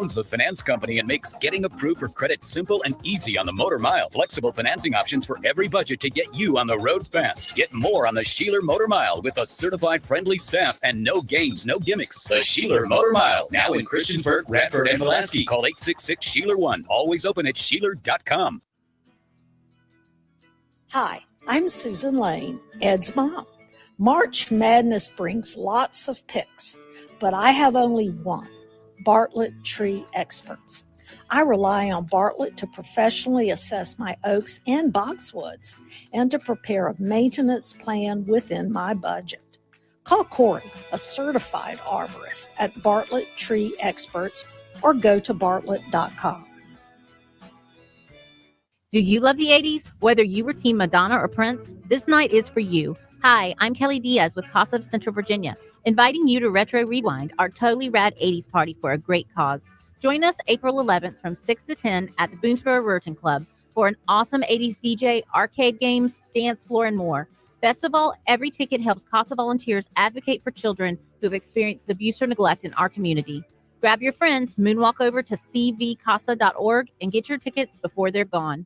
owns the finance company and makes getting approved for credit simple and easy on the Motor Mile. Flexible financing options for every budget to get you on the road fast. Get more on the Sheeler Motor Mile with a certified friendly staff and no games, no gimmicks. The Sheeler Motor Mile, now in Christiansburg, Radford, and Pulaski. Call 866-SHEELER1. Always open at Sheeler.com. Hi, I'm Susan Lane, Ed's mom. March Madness brings lots of picks, but I have only one, Bartlett Tree Experts. I rely on Bartlett to professionally assess my oaks and boxwoods and to prepare a maintenance plan within my budget. Call Corey, a certified arborist, at Bartlett Tree Experts or go to bartlett.com. Do you love the 80s? Whether you were Team Madonna or Prince, this night is for you. Hi, I'm Kelly Diaz with Casa of Central Virginia, inviting you to Retro Rewind, our totally rad 80s party for a great cause. Join us April 11th from 6 to 10 at the Boonesboro Ruritan Club for an awesome 80s DJ, arcade games, dance floor, and more. Best of all, every ticket helps Casa volunteers advocate for children who have experienced abuse or neglect in our community. Grab your friends, moonwalk over to cvcasa.org, and get your tickets before they're gone.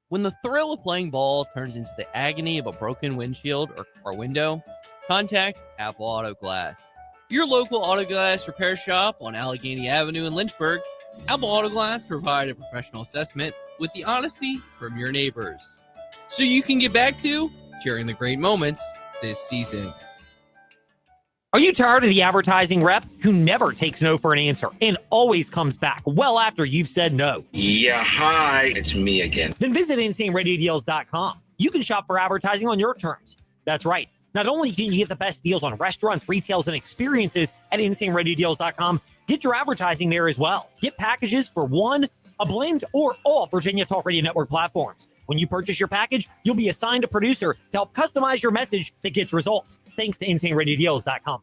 When the thrill of playing ball turns into the agony of a broken windshield or car window, contact Apple Auto Glass. Your local auto glass repair shop on Allegheny Avenue in Lynchburg, Apple Auto Glass provide a professional assessment with the honesty from your neighbors, so you can get back to sharing the great moments this season. Are you tired of the advertising rep who never takes no for an answer and always comes back well after you've said no? Yeah, hi, it's me again. Then visit InsaneRadioDeals.com. You can shop for advertising on your terms. That's right. Not only can you get the best deals on restaurants, retails, and experiences at InsaneRadioDeals.com, get your advertising there as well. Get packages for one, a blend, or all Virginia Talk Radio Network platforms. When you purchase your package, you'll be assigned a producer to help customize your message that gets results. Thanks to InsaneRadioDeals.com.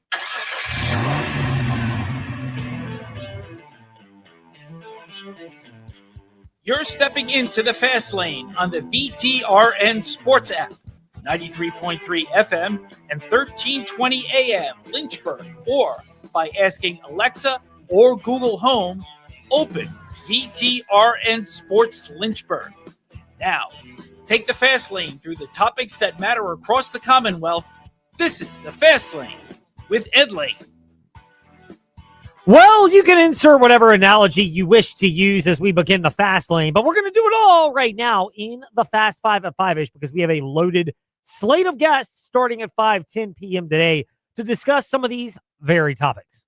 You're stepping into the fast lane on the VTRN Sports app, 93.3 FM and 1320 AM Lynchburg, or by asking Alexa or Google Home, open VTRN Sports Lynchburg. Now, take the fast lane through the topics that matter across the Commonwealth. This is the Fast Lane with Ed Lane. Well, you can insert whatever analogy you wish to use as we begin the Fast Lane, but we're going to do it all right now in the Fast Five at 5-ish because we have a loaded slate of guests starting at 5:10 p.m. today to discuss some of these very topics.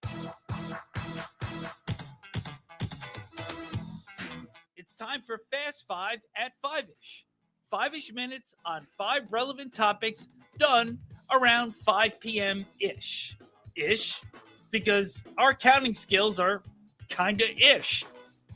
It's time for Fast Five at 5-ish. 5-ish minutes on 5 relevant topics done around 5 p.m.-ish. Ish, because our counting skills are kind of ish.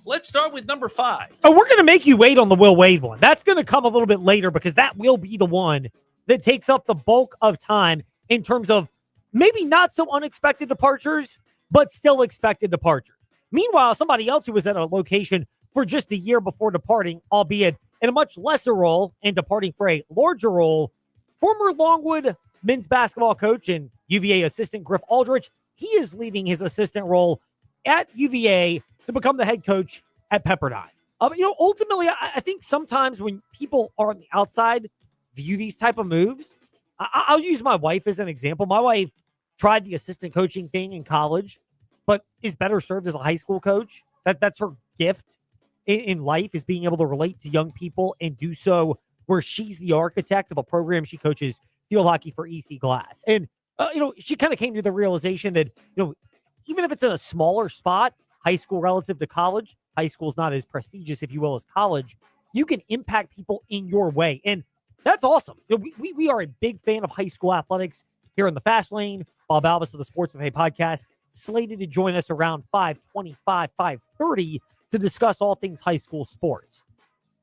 Let's start with number 5. Oh, we're going to make you wait on the Will Wade one. That's going to come a little bit later because that will be the one that takes up the bulk of time in terms of maybe not so unexpected departures, but still expected departures. Meanwhile, somebody else who was at a location for just a year before departing, albeit in a much lesser role and departing for a larger role, former Longwood men's basketball coach and UVA assistant Griff Aldrich, he is leaving his assistant role at UVA to become the head coach at Pepperdine. Ultimately, I think sometimes when people are on the outside view these type of moves, I'll use my wife as an example. My wife tried the assistant coaching thing in college, but is better served as a high school coach. That's her gift in life, is being able to relate to young people and do so where she's the architect of a program she coaches field hockey for EC Glass. And, she kind of came to the realization that, even if it's in a smaller spot, high school relative to college, high school is not as prestigious, if you will, as college, you can impact people in your way. And that's awesome. We are a big fan of high school athletics here in the Fast Lane. Bob Alvis of the Sports with Hay podcast slated to join us around 5:25, 5:30 to discuss all things high school sports.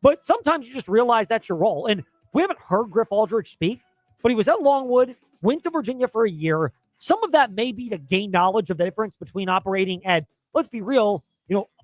But sometimes you just realize that's your role. And we haven't heard Griff Aldrich speak, but he was at Longwood, went to Virginia for a year. Some of that may be to gain knowledge of the difference between operating at, let's be real,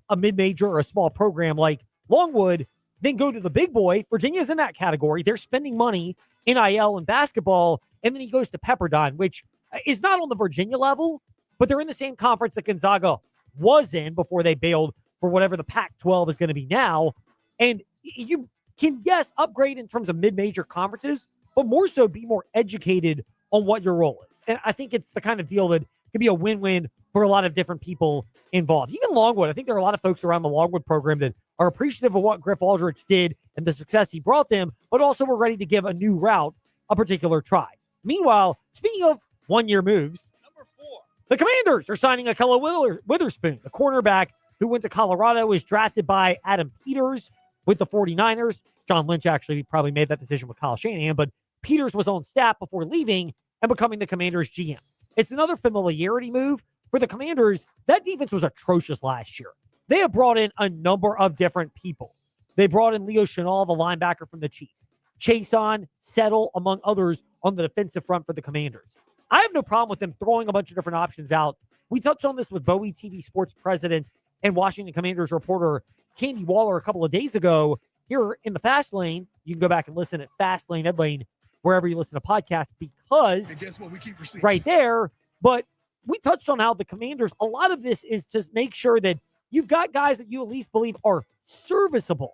a mid-major or a small program like Longwood, then go to the big boy. Virginia's in that category. They're spending money NIL and basketball, and then he goes to Pepperdine, which is not on the Virginia level, but they're in the same conference that Gonzaga was in before they bailed for whatever the Pac-12 is going to be now. And you can, yes, upgrade in terms of mid-major conferences, but more so be more educated on what your role is. And I think it's the kind of deal that could be a win-win for a lot of different people involved. Even Longwood, I think there are a lot of folks around the Longwood program that are appreciative of what Griff Aldrich did and the success he brought them, but also were ready to give a new route a particular try. Meanwhile, speaking of one-year moves, Number 4. the Commanders are signing Akella Witherspoon, the cornerback who went to Colorado, was drafted by Adam Peters with the 49ers. John Lynch actually probably made that decision with Kyle Shanahan, but Peters was on staff before leaving and becoming the Commanders' GM. It's another familiarity move for the Commanders. That defense was atrocious last year. They have brought in a number of different people. They brought in Leo Chenal, the linebacker from the Chiefs. Chason, Settle, among others, on the defensive front for the Commanders. I have no problem with them throwing a bunch of different options out. We touched on this with Bowie TV sports president and Washington Commanders reporter Candy Waller a couple of days ago here in the Fast Lane. You can go back and listen at Fast Lane, Ed Lane, wherever you listen to podcasts, because and guess what? We keep receiving right there. But we touched on how the Commanders, a lot of this is to make sure that you've got guys that you at least believe are serviceable,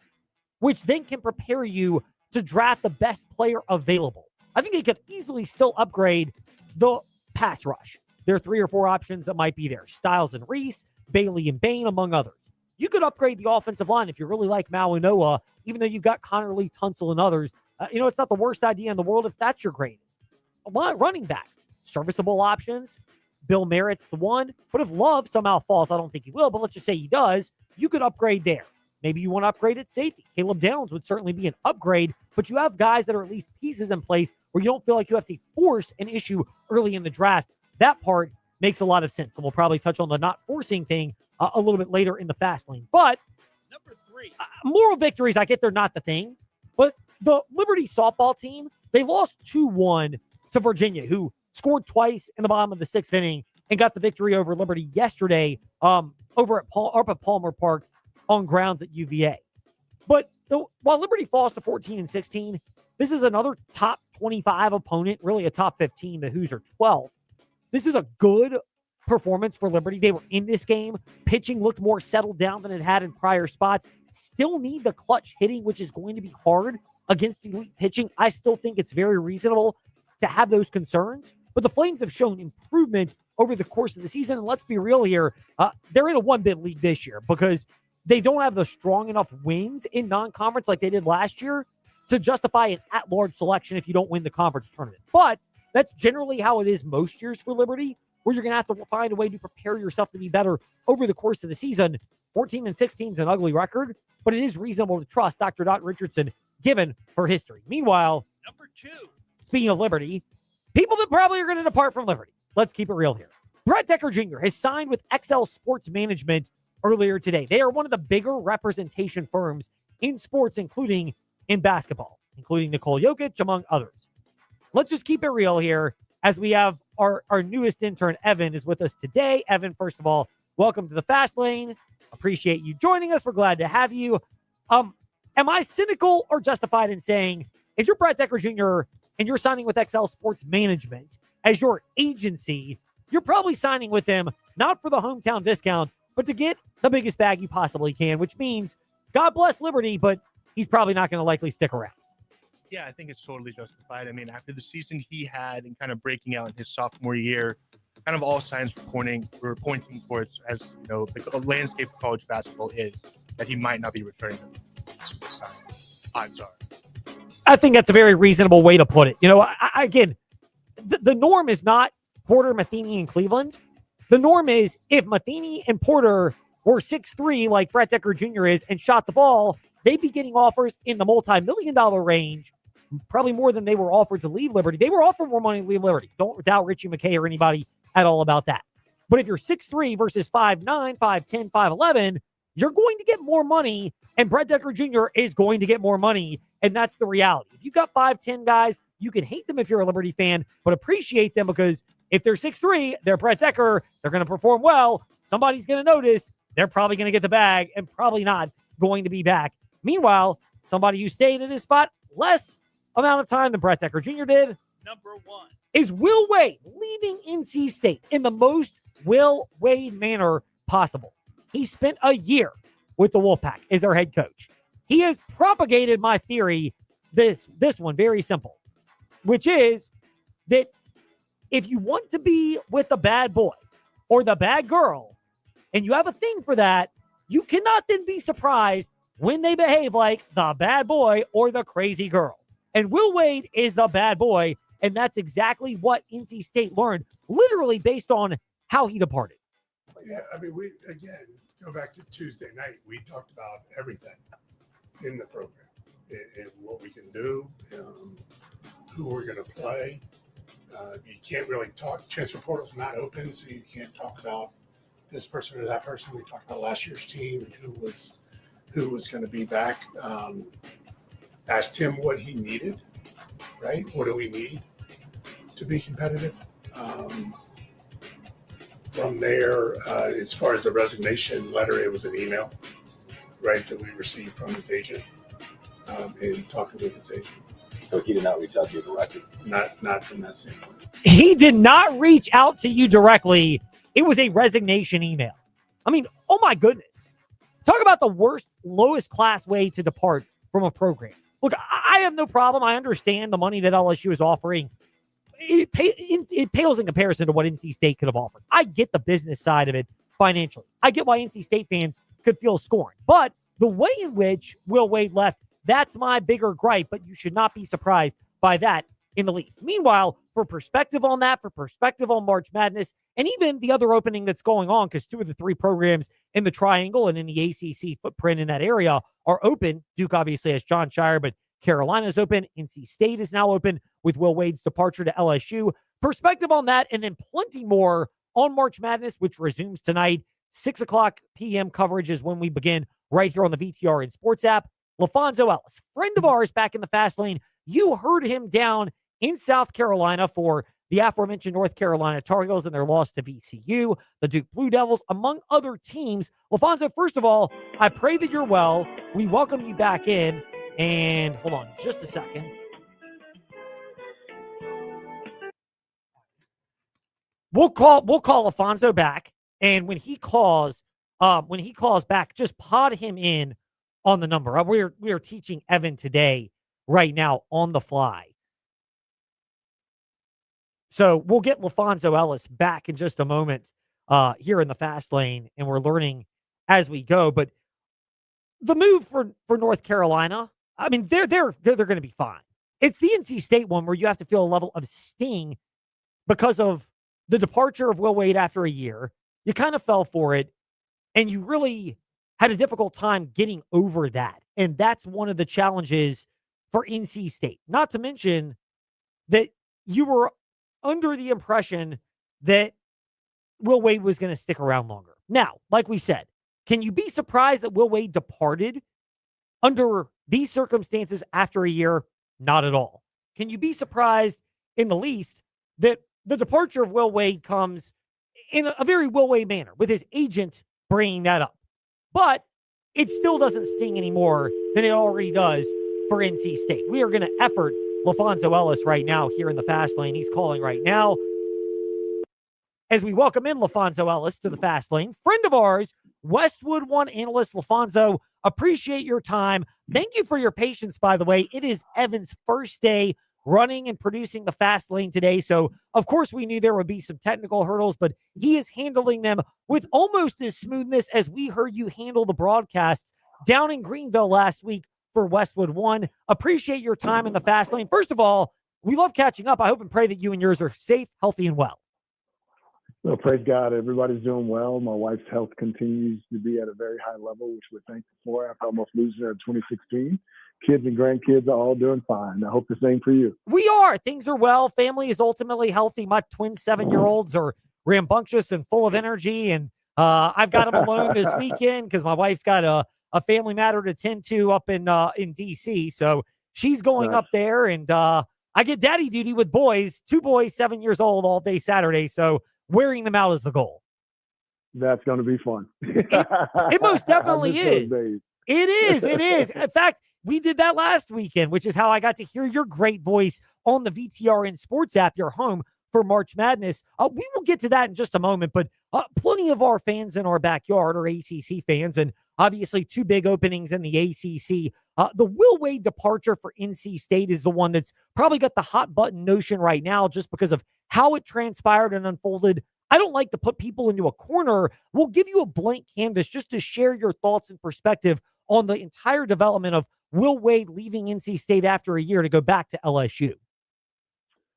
which then can prepare you to draft the best player available. I think they could easily still upgrade the pass rush. There are 3 or 4 options that might be there. Styles and Reese, Bailey and Bain, among others. You could upgrade the offensive line if you really like Mauanoa, even though you've got Connor Lee, Tunsil, and others. It's not the worst idea in the world if that's your greatest. Running back, serviceable options. Bill Merritt's the one. But if Love somehow falls, I don't think he will, but let's just say he does, you could upgrade there. Maybe you want to upgrade at safety. Caleb Downs would certainly be an upgrade, but you have guys that are at least pieces in place where you don't feel like you have to force an issue early in the draft. That part makes a lot of sense, and we'll probably touch on the not forcing thing a little bit later in the Fast Lane. But Number 3. Moral victories, I get they're not the thing, but the Liberty softball team, they lost 2-1 to Virginia, who scored twice in the bottom of the 6th inning and got the victory over Liberty yesterday over at Palmer Park on grounds at UVA. But while Liberty falls to 14-16, this is another top 25 opponent, really a top 15. The Hoos are 12. This is a good performance for Liberty. They were in this game. Pitching looked more settled down than it had in prior spots. Still need the clutch hitting, which is going to be hard against elite pitching. I still think it's very reasonable to have those concerns. But the Flames have shown improvement over the course of the season. And let's be real here. They're in a one-bid league this year because they don't have the strong enough wins in non-conference like they did last year to justify an at-large selection if you don't win the conference tournament. But that's generally how it is most years for Liberty, where you're going to have to find a way to prepare yourself to be better over the course of the season. 14-16 is an ugly record, but it is reasonable to trust Dr. Dot Richardson given her history. Meanwhile, Number 2. speaking of Liberty, people that probably are going to depart from Liberty. Let's keep it real here. Brett Decker Jr. has signed with XL Sports Management earlier today. They are one of the bigger representation firms in sports, including in basketball, including Nicole Jokic, among others. Let's just keep it real here as we have our newest intern, Evan, is with us today. Evan, first of all, welcome to the Fast Lane. Appreciate you joining us. We're glad to have you. Am I cynical or justified in saying if you're Brett Decker Jr. and you're signing with XL Sports Management as your agency, you're probably signing with them not for the hometown discount, but to get the biggest bag you possibly can, which means God bless Liberty, but he's probably not going to likely stick around. Yeah, I think it's totally justified. I mean, after the season he had and kind of breaking out in his sophomore year, kind of all signs were pointing towards, as you know, the landscape of college basketball is, that he might not be returning to the odds are. I think that's a very reasonable way to put it. Again, the norm is not Porter, Matheny, and Cleveland. The norm is if Matheny and Porter were 6'3", like Brett Decker Jr. is, and shot the ball, they'd be getting offers in the multi-million-dollar range, probably more than they were offered to leave Liberty. They were offered more money to leave Liberty. Don't doubt Richie McKay or anybody at all about that. But if you're 6'3" versus 5'9", 5'10", 5'11", you're going to get more money, and Brett Decker Jr. is going to get more money, and that's the reality. If you've got 5'10" guys, you can hate them if you're a Liberty fan, but appreciate them because if they're 6'3", they're Brett Decker, they're going to perform well, somebody's going to notice, they're probably going to get the bag and probably not going to be back. Meanwhile, somebody who stayed in his spot less amount of time than Brett Decker Jr. did. Number 1. Is Will Wade leaving NC State in the most Will Wade manner possible. He spent a year with the Wolfpack as their head coach. He has propagated my theory, this one, very simple, which is that if you want to be with the bad boy or the bad girl, and you have a thing for that, you cannot then be surprised when they behave like the bad boy or the crazy girl. And Will Wade is the bad boy, and that's exactly what NC State learned, literally based on how he departed. Yeah, I mean, we, again, go back to Tuesday night. We talked about everything in the program and what we can do, who we're going to play. You can't really talk. Transfer portal's not open, so you can't talk about this person or that person. We talked about last year's team and who was going to be back. Asked him what he needed, right? What do we need to be competitive? From there, as far as the resignation letter, it was an email, right, that we received from his agent, in talking with his agent. So he did not reach out to you directly? Not from that standpoint. He did not reach out to you directly. It was a resignation email. I mean, oh my goodness. Talk about the worst, lowest class way to depart from a program. Look, I have no problem. I understand the money that LSU is offering. It pales in comparison to what NC State could have offered. I get the business side of it financially. I get why NC State fans could feel scorned. But the way in which Will Wade left, that's my bigger gripe, but you should not be surprised by that in the least. Meanwhile, for perspective on that, for perspective on March Madness, and even the other opening that's going on, because 2 of the 3 programs in the Triangle and in the ACC footprint in that area are open. Duke obviously has John Shire, but Carolina's open. NC State is now open with Will Wade's departure to LSU. Perspective on that, and then plenty more on March Madness, which resumes tonight. 6 o'clock p.m. coverage is when we begin right here on the VTR and Sports app. LaFonso Ellis, friend of ours back in the fast lane. You heard him down in South Carolina for the aforementioned North Carolina Tar Heels and their loss to VCU, the Duke Blue Devils, among other teams. LaFonso, first of all, I pray that you're well. We welcome you back in. And hold on just a second. We'll call Alfonso back, and when he calls back, just pod him in on the number. We are teaching Evan today, right now, on the fly. So we'll get LaFonso Ellis back in just a moment here in the fast lane, and we're learning as we go. But the move for North Carolina, I mean, they're going to be fine. It's the NC State one where you have to feel a level of sting because of the departure of Will Wade after a year. You kind of fell for it, and you really had a difficult time getting over that. And that's one of the challenges for NC State. Not to mention that you were under the impression that Will Wade was going to stick around longer. Now, like we said, can you be surprised that Will Wade departed under these circumstances after a year? Not at all. Can you be surprised in the least that the departure of Will Wade comes in a very Will Wade manner, with his agent bringing that up? But it still doesn't sting any more than it already does for NC State. We are going to effort LaFonso Ellis right now here in the fast lane. He's calling right now. As we welcome in LaFonso Ellis to the fast lane, friend of ours, Westwood One analyst LaFonso, appreciate your time. Thank you for your patience, by the way. It is Evan's first day running and producing the fast lane today. So, of course, we knew there would be some technical hurdles, but he is handling them with almost as smoothness as we heard you handle the broadcasts down in Greenville last week for Westwood One. Appreciate your time in the fast lane. First of all, we love catching up. I hope and pray that you and yours are safe, healthy, and well. Well, praise God. Everybody's doing well. My wife's health continues to be at a very high level, which we're thankful for after almost losing her in 2016. Kids and grandkids are all doing fine. I hope the same for you. We are. Things are well. Family is ultimately healthy. My twin 7-year-olds are rambunctious and full of energy. And I've got them alone this weekend because my wife's got a family matter to tend to up in D.C. So she's going up there. And I get daddy duty with boys, 2 boys, 7 years old, all day Saturday. So wearing them out is the goal. That's going to be fun. It most definitely is. It is. In fact, we did that last weekend, which is how I got to hear your great voice on the VTRN Sports app, your home for March Madness. We will get to that in just a moment, but plenty of our fans in our backyard are ACC fans, and obviously 2 big openings in the ACC. The Will Wade departure for NC State is the one that's probably got the hot button notion right now just because of how it transpired and unfolded. I don't like to put people into a corner. We'll give you a blank canvas just to share your thoughts and perspective on the entire development of Will Wade leaving NC State after a year to go back to LSU.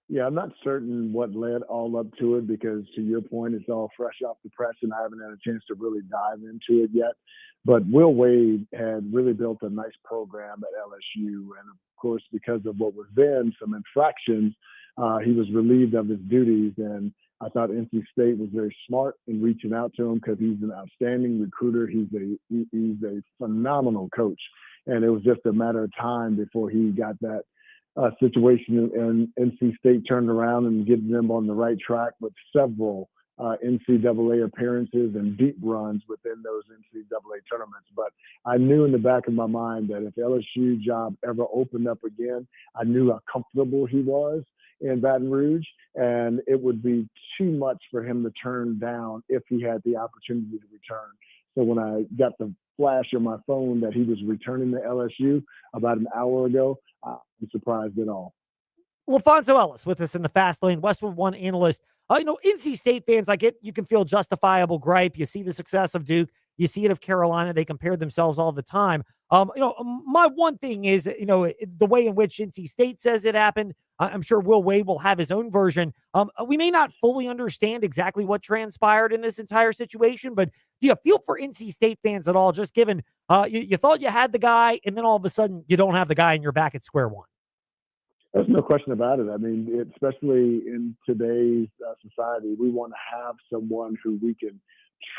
Yeah, I'm not certain what led all up to it because, to your point, it's all fresh off the press and I haven't had a chance to really dive into it yet. But Will Wade had really built a nice program at LSU. And, of course, because of what was then some infractions, he was relieved of his duties. And I thought NC State was very smart in reaching out to him because he's an outstanding recruiter. He's a phenomenal coach. And it was just a matter of time before he got that situation, and NC State turned around and getting them on the right track with several NCAA appearances and deep runs within those NCAA tournaments. But I knew in the back of my mind that if LSU job ever opened up again, I knew how comfortable he was in Baton Rouge, and it would be too much for him to turn down if he had the opportunity to return. So when I got the flash on my phone that he was returning to LSU about an hour ago, I'm surprised at all. LaFonso Ellis with us in the Fast Lane, Westwood One analyst. NC State fans, I get you can feel justifiable gripe. You see the success of Duke. You see it of Carolina. They compare themselves all the time. My one thing is, the way in which NC State says it happened. I'm sure Will Wade will have his own version. We may not fully understand exactly what transpired in this entire situation, but do you feel for NC State fans at all, just given you thought you had the guy, and then all of a sudden you don't have the guy and you're back at square one? There's no question about it. I mean, especially in today's society, we want to have someone who we can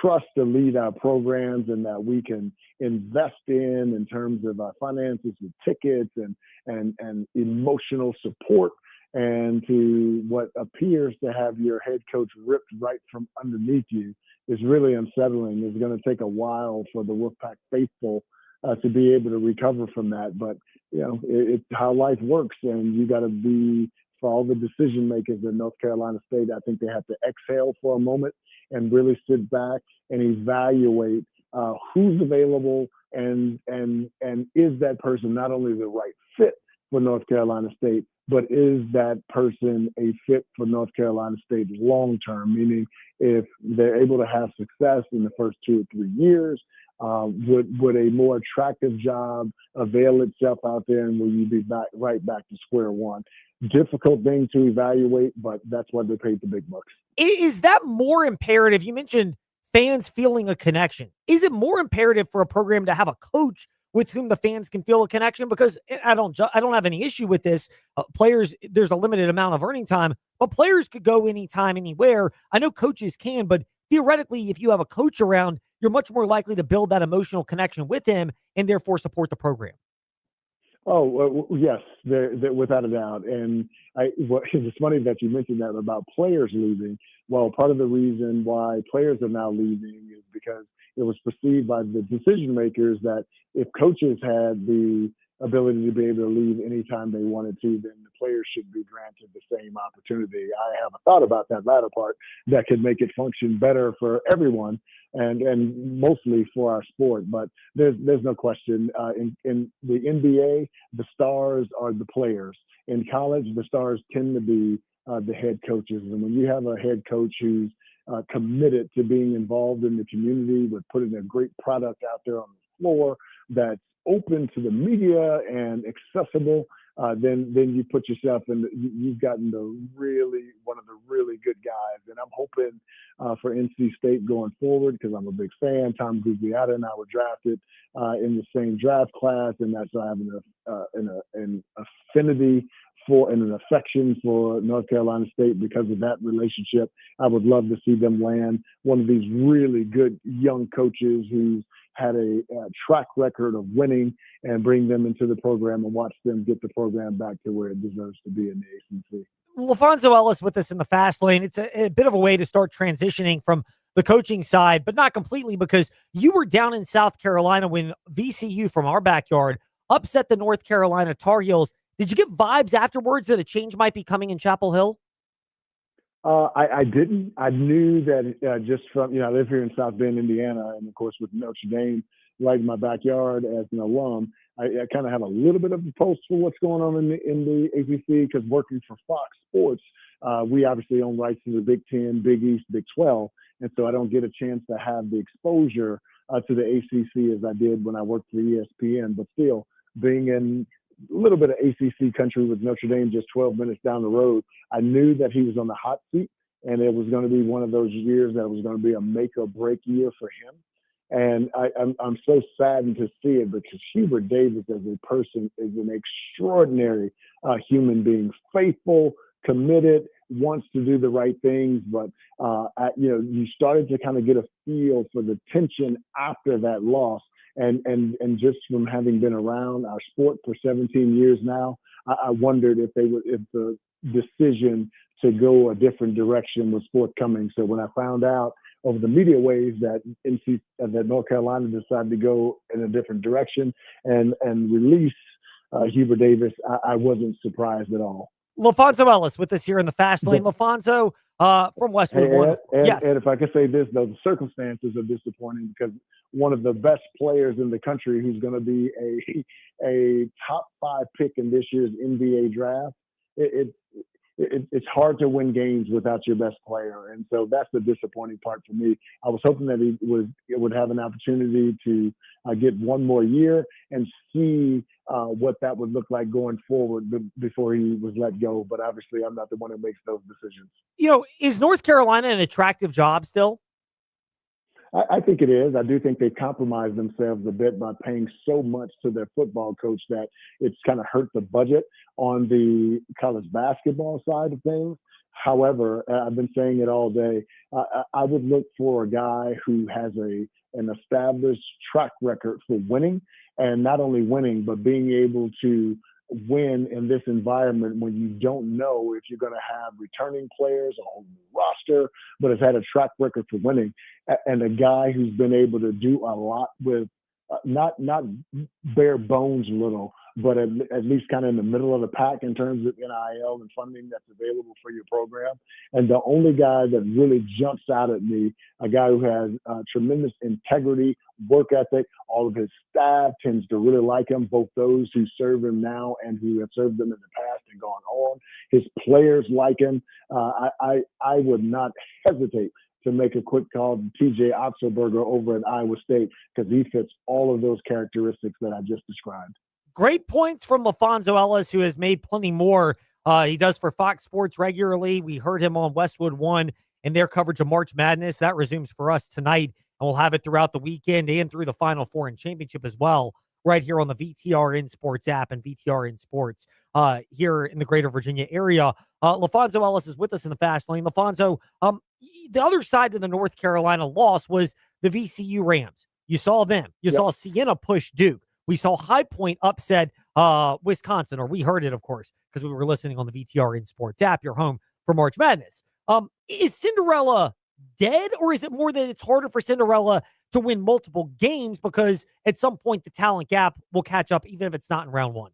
trust to lead our programs and that we can invest in terms of our finances with tickets and emotional support. And to what appears to have your head coach ripped right from underneath you is really unsettling. It's going to take a while for the Wolfpack faithful to be able to recover from that. But, it's how life works. And you got to be, for all the decision makers in North Carolina State, I think they have to exhale for a moment and really sit back and evaluate who's available and is that person not only the right fit for North Carolina State, but is that person a fit for North Carolina State long term? Meaning, if they're able to have success in the first 2 or 3 years, would a more attractive job avail itself out there, and will you be right back to square one? Difficult thing to evaluate, but that's why they paid the big bucks. Is that more imperative? You mentioned fans feeling a connection. Is it more imperative for a program to have a coach with whom the fans can feel a connection? Because I don't have any issue with this. Players, there's a limited amount of earning time, but players could go anytime, anywhere. I know coaches can, but theoretically, if you have a coach around, you're much more likely to build that emotional connection with him and therefore support the program. Oh, yes, without a doubt. And it's funny that you mentioned that about players leaving. Well, part of the reason why players are now leaving is because it was perceived by the decision makers that if coaches had the ability to be able to leave anytime they wanted to, then the players should be granted the same opportunity. I haven't thought about that latter part that could make it function better for everyone and mostly for our sport. But there's no question. In the NBA, the stars are the players. In college, the stars tend to be the head coaches. And when you have a head coach who's committed to being involved in the community with putting a great product out there on the floor that's open to the media and accessible, then you put yourself in. You've gotten one of the really good guys, and I'm hoping for NC State going forward because I'm a big fan. Tom Gugliotta and I were drafted in the same draft class, and that's why I have an affinity for and an affection for North Carolina State because of that relationship. I would love to see them land one of these really good young coaches who's had a track record of winning and bring them into the program and watch them get the program back to where it deserves to be in the ACC. LaFonso Ellis with us in the Fast Lane. It's a bit of a way to start transitioning from the coaching side, but not completely, because you were down in South Carolina when VCU from our backyard upset the North Carolina Tar Heels. Did you get vibes afterwards that a change might be coming in Chapel Hill? I didn't. I knew that just from, I live here in South Bend, Indiana, and of course with Notre Dame right in my backyard as an alum, I kind of have a little bit of a pulse for what's going on in the ACC because working for Fox Sports, we obviously own rights to the Big Ten, Big East, Big 12, and so I don't get a chance to have the exposure to the ACC as I did when I worked for ESPN. But still, being in a little bit of ACC country with Notre Dame just 12 minutes down the road, I knew that he was on the hot seat, and it was going to be one of those years that was going to be a make or break year for him. And I'm so saddened to see it because Hubert Davis as a person is an extraordinary human being, faithful, committed, wants to do the right things. But, you started to kind of get a feel for the tension after that loss. And just from having been around our sport for 17 years now, I wondered if the decision to go a different direction was forthcoming. So when I found out over the media waves that North Carolina decided to go in a different direction and release Hubert Davis, I wasn't surprised at all. LaFonso Ellis with us here in the Fast Lane. LaFonso from Westwood One. Yes. And if I could say this, though, the circumstances are disappointing because one of the best players in the country who's going to be a top 5 pick in this year's NBA draft, it's hard to win games without your best player. And so that's the disappointing part for me. I was hoping that he would have an opportunity to get one more year and see what that would look like going forward before he was let go. But obviously I'm not the one who makes those decisions. Is North Carolina an attractive job still? I think it is. I do think they compromised themselves a bit by paying so much to their football coach that it's kind of hurt the budget on the college basketball side of things. However, I've been saying it all day. I would look for a guy who has an established track record for winning, and not only winning, but being able to win in this environment when you don't know if you're going to have returning players on the roster, but has had a track record for winning, and a guy who's been able to do a lot with not bare bones little, but at least kind of in the middle of the pack in terms of NIL and funding that's available for your program. And the only guy that really jumps out at me, a guy who has tremendous integrity, work ethic, all of his staff tends to really like him, both those who serve him now and who have served him in the past and gone on. His players like him. I would not hesitate to make a quick call to TJ Otzelberger over at Iowa State because he fits all of those characteristics that I just described. Great points from LaFonso Ellis, who has made plenty more. He does for Fox Sports regularly. We heard him on Westwood One in their coverage of March Madness. That resumes for us tonight, and we'll have it throughout the weekend and through the Final Four and Championship as well, right here on the VTRN Sports app and VTRN Sports here in the greater Virginia area. LaFonso Ellis is with us in the Fast Lane. LaFonso, the other side of the North Carolina loss was the VCU Rams. You saw them. You saw Siena push Duke. We saw High Point upset Wisconsin, or we heard it, of course, because we were listening on the VTRN Sports app, your home for March Madness. Is Cinderella dead, or is it more that it's harder for Cinderella to win multiple games because at some point the talent gap will catch up, even if it's not in round one?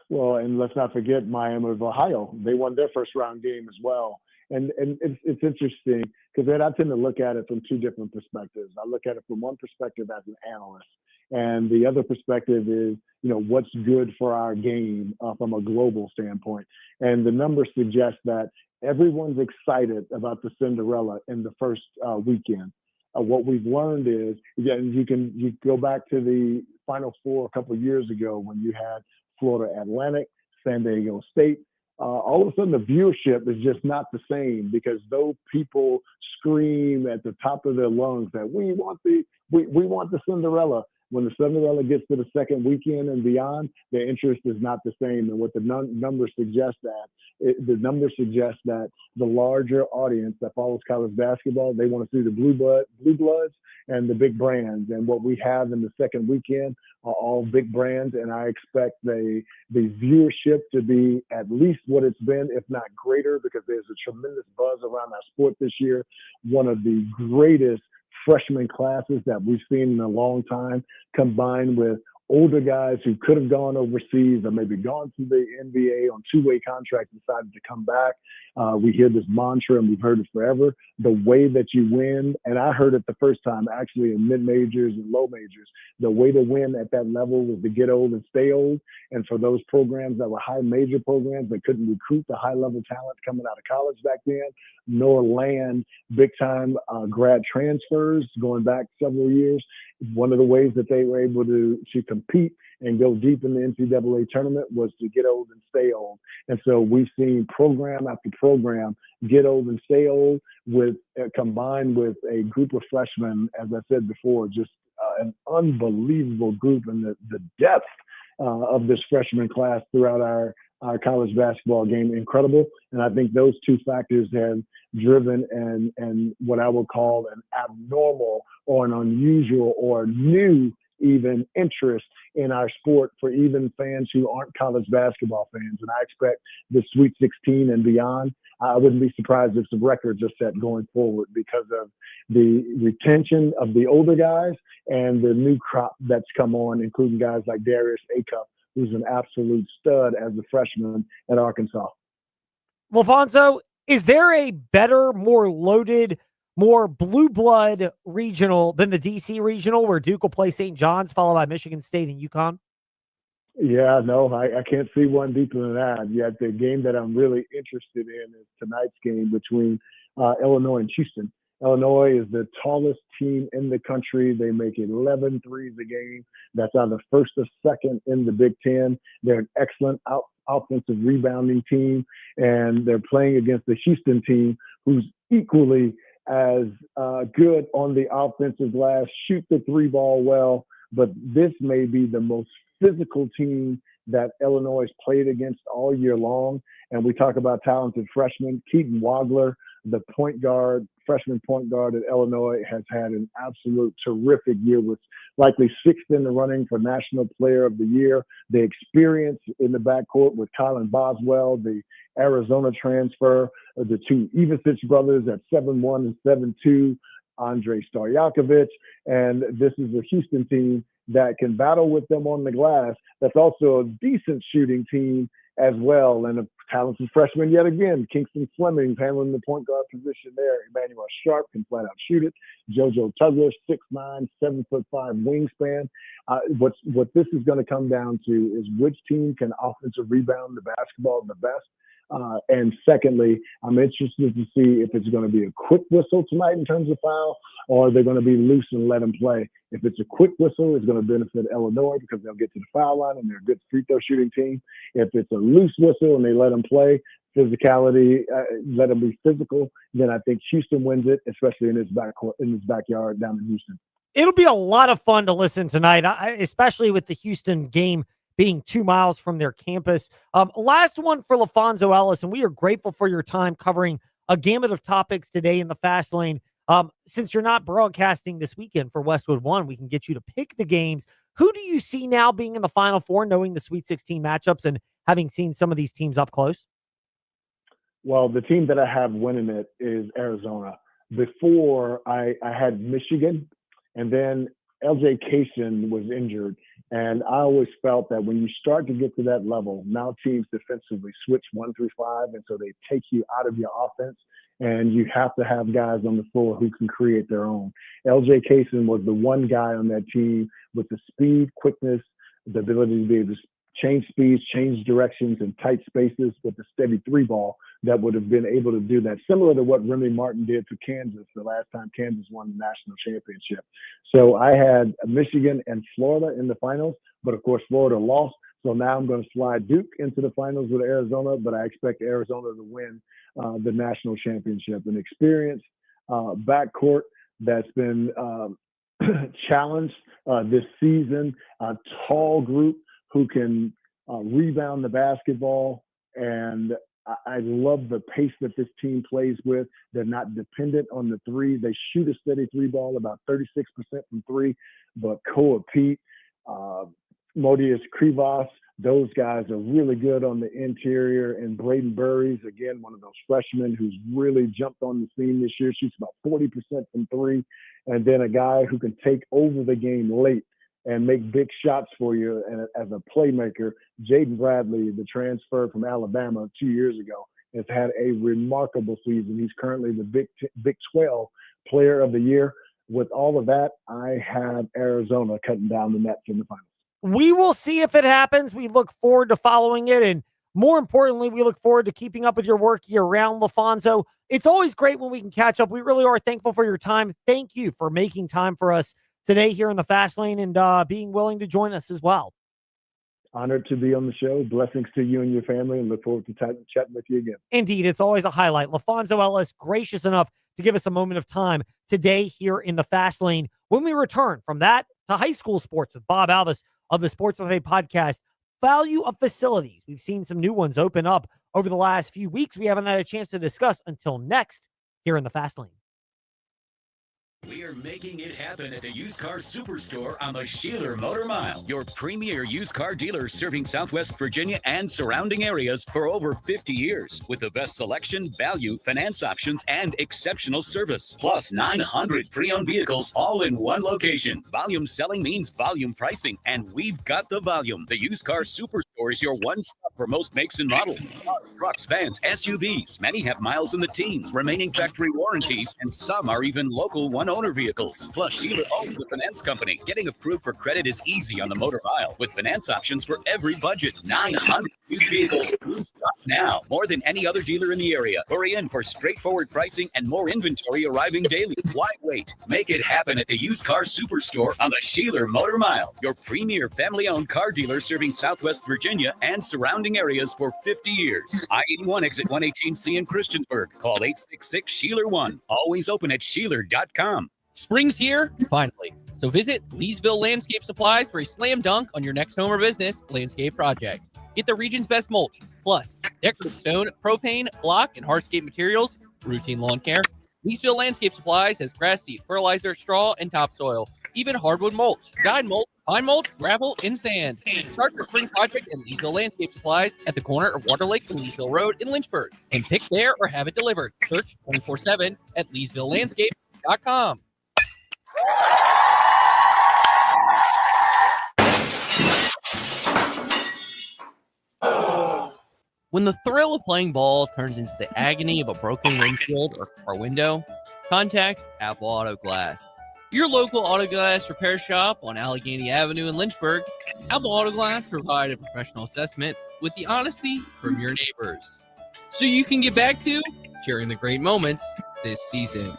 Well, and let's not forget Miami of Ohio. They won their first round game as well. And it's interesting because I tend to look at it from two different perspectives. I look at it from one perspective as an analyst, and the other perspective is, what's good for our game from a global standpoint. And the numbers suggest that everyone's excited about the Cinderella in the first weekend. What we've learned is, again, you go back to the Final Four a couple of years ago when you had Florida Atlantic, San Diego State. All of a sudden the viewership is just not the same because though people scream at the top of their lungs that we want the Cinderella, when the Cinderella gets to the second weekend and beyond, the interest is not the same. And what the numbers suggest that the larger audience that follows college basketball, they want to see the blue bloods and the big brands. And what we have in the second weekend are all big brands. And I expect the viewership to be at least what it's been, if not greater, because there's a tremendous buzz around our sport this year. One of the greatest freshman classes that we've seen in a long time, combined with older guys who could have gone overseas or maybe gone to the NBA on two-way contracts decided to come back. We hear this mantra, and we've heard it forever. The way that you win, and I heard it the first time actually in mid-majors and low majors, the way to win at that level was to get old and stay old. And for those programs that were high major programs that couldn't recruit the high-level talent coming out of college back then, nor land big-time grad transfers going back several years, one of the ways that they were able to compete and go deep in the NCAA tournament was to get old and stay old. And so we've seen program after program get old and stay old with combined with a group of freshmen, as I said before, just an unbelievable group, and the depth of this freshman class throughout our college basketball game, incredible. And I think those two factors have driven and what I would call an abnormal or an unusual or new even interest in our sport for even fans who aren't college basketball fans. And I expect the Sweet 16 and beyond, I wouldn't be surprised if some records are set going forward because of the retention of the older guys and the new crop that's come on, including guys like Darius Acuff, who's an absolute stud as a freshman at Arkansas. LaFonso, is there a better, more loaded, more blue blood regional than the DC regional where Duke will play St. John's followed by Michigan State and UConn? Yeah, no, I can't see one deeper than that. Yet the game that I'm really interested in is tonight's game between Illinois and Houston. Illinois is the tallest team in the country. They make 11 threes a game. That's either first or second in the Big Ten. They're an excellent offensive rebounding team, and they're playing against the Houston team, who's equally as good on the offensive glass, shoot the three ball well, but this may be the most physical team that Illinois has played against all year long. And we talk about talented freshmen. Keaton Wagler, the freshman point guard at Illinois, has had an absolute terrific year, was likely sixth in the running for National Player of the Year. The experience in the backcourt with Colin Boswell, the Arizona transfer, the two Ivicic brothers at 7'1" and 7'2", Andre Stojakovic. And this is a Houston team that can battle with them on the glass. That's also a decent shooting team as well. And a talented freshman yet again, Kingston Fleming's handling the point guard position there. Emmanuel Sharp can flat out shoot it. JoJo Tugler, 6'9", 7'5" wingspan. What this is going to come down to is which team can offensive rebound the basketball the best. And secondly, I'm interested to see if it's going to be a quick whistle tonight in terms of foul, or they're going to be loose and let them play. If it's a quick whistle, it's going to benefit Illinois because they'll get to the foul line and they're a good free throw shooting team. If it's a loose whistle and they let them play, physicality, let them be physical, then I think Houston wins it, especially in his backyard down in Houston. It'll be a lot of fun to listen tonight, especially with the Houston game being 2 miles from their campus. Last one for LaFonso Ellis, and we are grateful for your time covering a gamut of topics today in the Fast Lane. Since you're not broadcasting this weekend for Westwood One, we can get you to pick the games. Who do you see now being in the Final Four, knowing the Sweet 16 matchups and having seen some of these teams up close? Well, the team that I have winning it is Arizona. Before, I had Michigan, and then LJ Kaysen was injured. And I always felt that when you start to get to that level, now teams defensively switch 1 through 5, and so they take you out of your offense, and you have to have guys on the floor who can create their own. LJ Kaysen was the one guy on that team with the speed, quickness, the ability to be able to change speeds, change directions in tight spaces with the steady three ball that would have been able to do that, similar to what Remy Martin did for Kansas the last time Kansas won the national championship. So I had Michigan and Florida in the finals, but of course Florida lost. So now I'm going to slide Duke into the finals with Arizona, but I expect Arizona to win the national championship. An experienced backcourt that's been challenged this season, a tall group who can rebound the basketball. And I love the pace that this team plays with. They're not dependent on the three. They shoot a steady three ball, about 36% from three. But Koa Pete, Modius Krivas, those guys are really good on the interior. And Braden Burries, again, one of those freshmen who's really jumped on the scene this year, shoots about 40% from three. And then a guy who can take over the game late and make big shots for you as a playmaker. Jaden Bradley, the transfer from Alabama 2 years ago, has had a remarkable season. He's currently the Big 12 Player of the Year. With all of that, I have Arizona cutting down the Nets in the finals. We will see if it happens. We look forward to following it. And more importantly, we look forward to keeping up with your work year-round, LaFonso. It's always great when we can catch up. We really are thankful for your time. Thank you for making time for us today here in the Fast Lane and being willing to join us as well. Honored to be on the show. Blessings to you and your family, and look forward to chatting with you again. Indeed, it's always a highlight. LaFonso Ellis, gracious enough to give us a moment of time today here in the Fast Lane. When we return from that to high school sports with Bob Alvis of the Sports Buffet podcast, value of facilities. We've seen some new ones open up over the last few weeks. We haven't had a chance to discuss until next here in the Fast Lane. We are making it happen at the Used Car Superstore on the Sheeler Motor Mile, your premier used car dealer serving Southwest Virginia and surrounding areas for over 50 years. With the best selection, value, finance options, and exceptional service. Plus 900 pre-owned vehicles all in one location. Volume selling means volume pricing, and we've got the volume. The Used Car Superstore is your one-stop for most makes and models. Trucks, vans, SUVs. Many have miles in the teens, remaining factory warranties, and some are even local one-owner vehicles. Plus, Sheeler owns the finance company. Getting approved for credit is easy on the Motor Mile, with finance options for every budget. 900 used vehicles. Stop now. More than any other dealer in the area. Hurry in for straightforward pricing and more inventory arriving daily. Why wait? Make it happen at the Used Car Superstore on the Sheeler Motor Mile, your premier family-owned car dealer serving Southwest Virginia and surrounding areas for 50 years. I-81 exit 118C in Christiansburg. Call 866-SHEELER1. Always open at Sheeler.com. Spring's here, finally. So visit Leesville Landscape Supplies for a slam dunk on your next home or business landscape project. Get the region's best mulch, plus decorative stone, propane, block, and hardscape materials, routine lawn care. Leesville Landscape Supplies has grass seed, fertilizer, straw, and topsoil, even hardwood mulch, guide mulch, pine mulch, gravel, and sand. Start your spring project at Leesville Landscape Supplies at the corner of Water Lake and Leesville Road in Lynchburg. And pick there or have it delivered. Search 24/7 at LeesvilleLandscape.com. When the thrill of playing ball turns into the agony of a broken windshield or car window, contact Apple Auto Glass. Your local auto glass repair shop on Allegheny Avenue in Lynchburg. Apple Auto Glass provide a professional assessment with the honesty from your neighbors, so you can get back to sharing the great moments this season.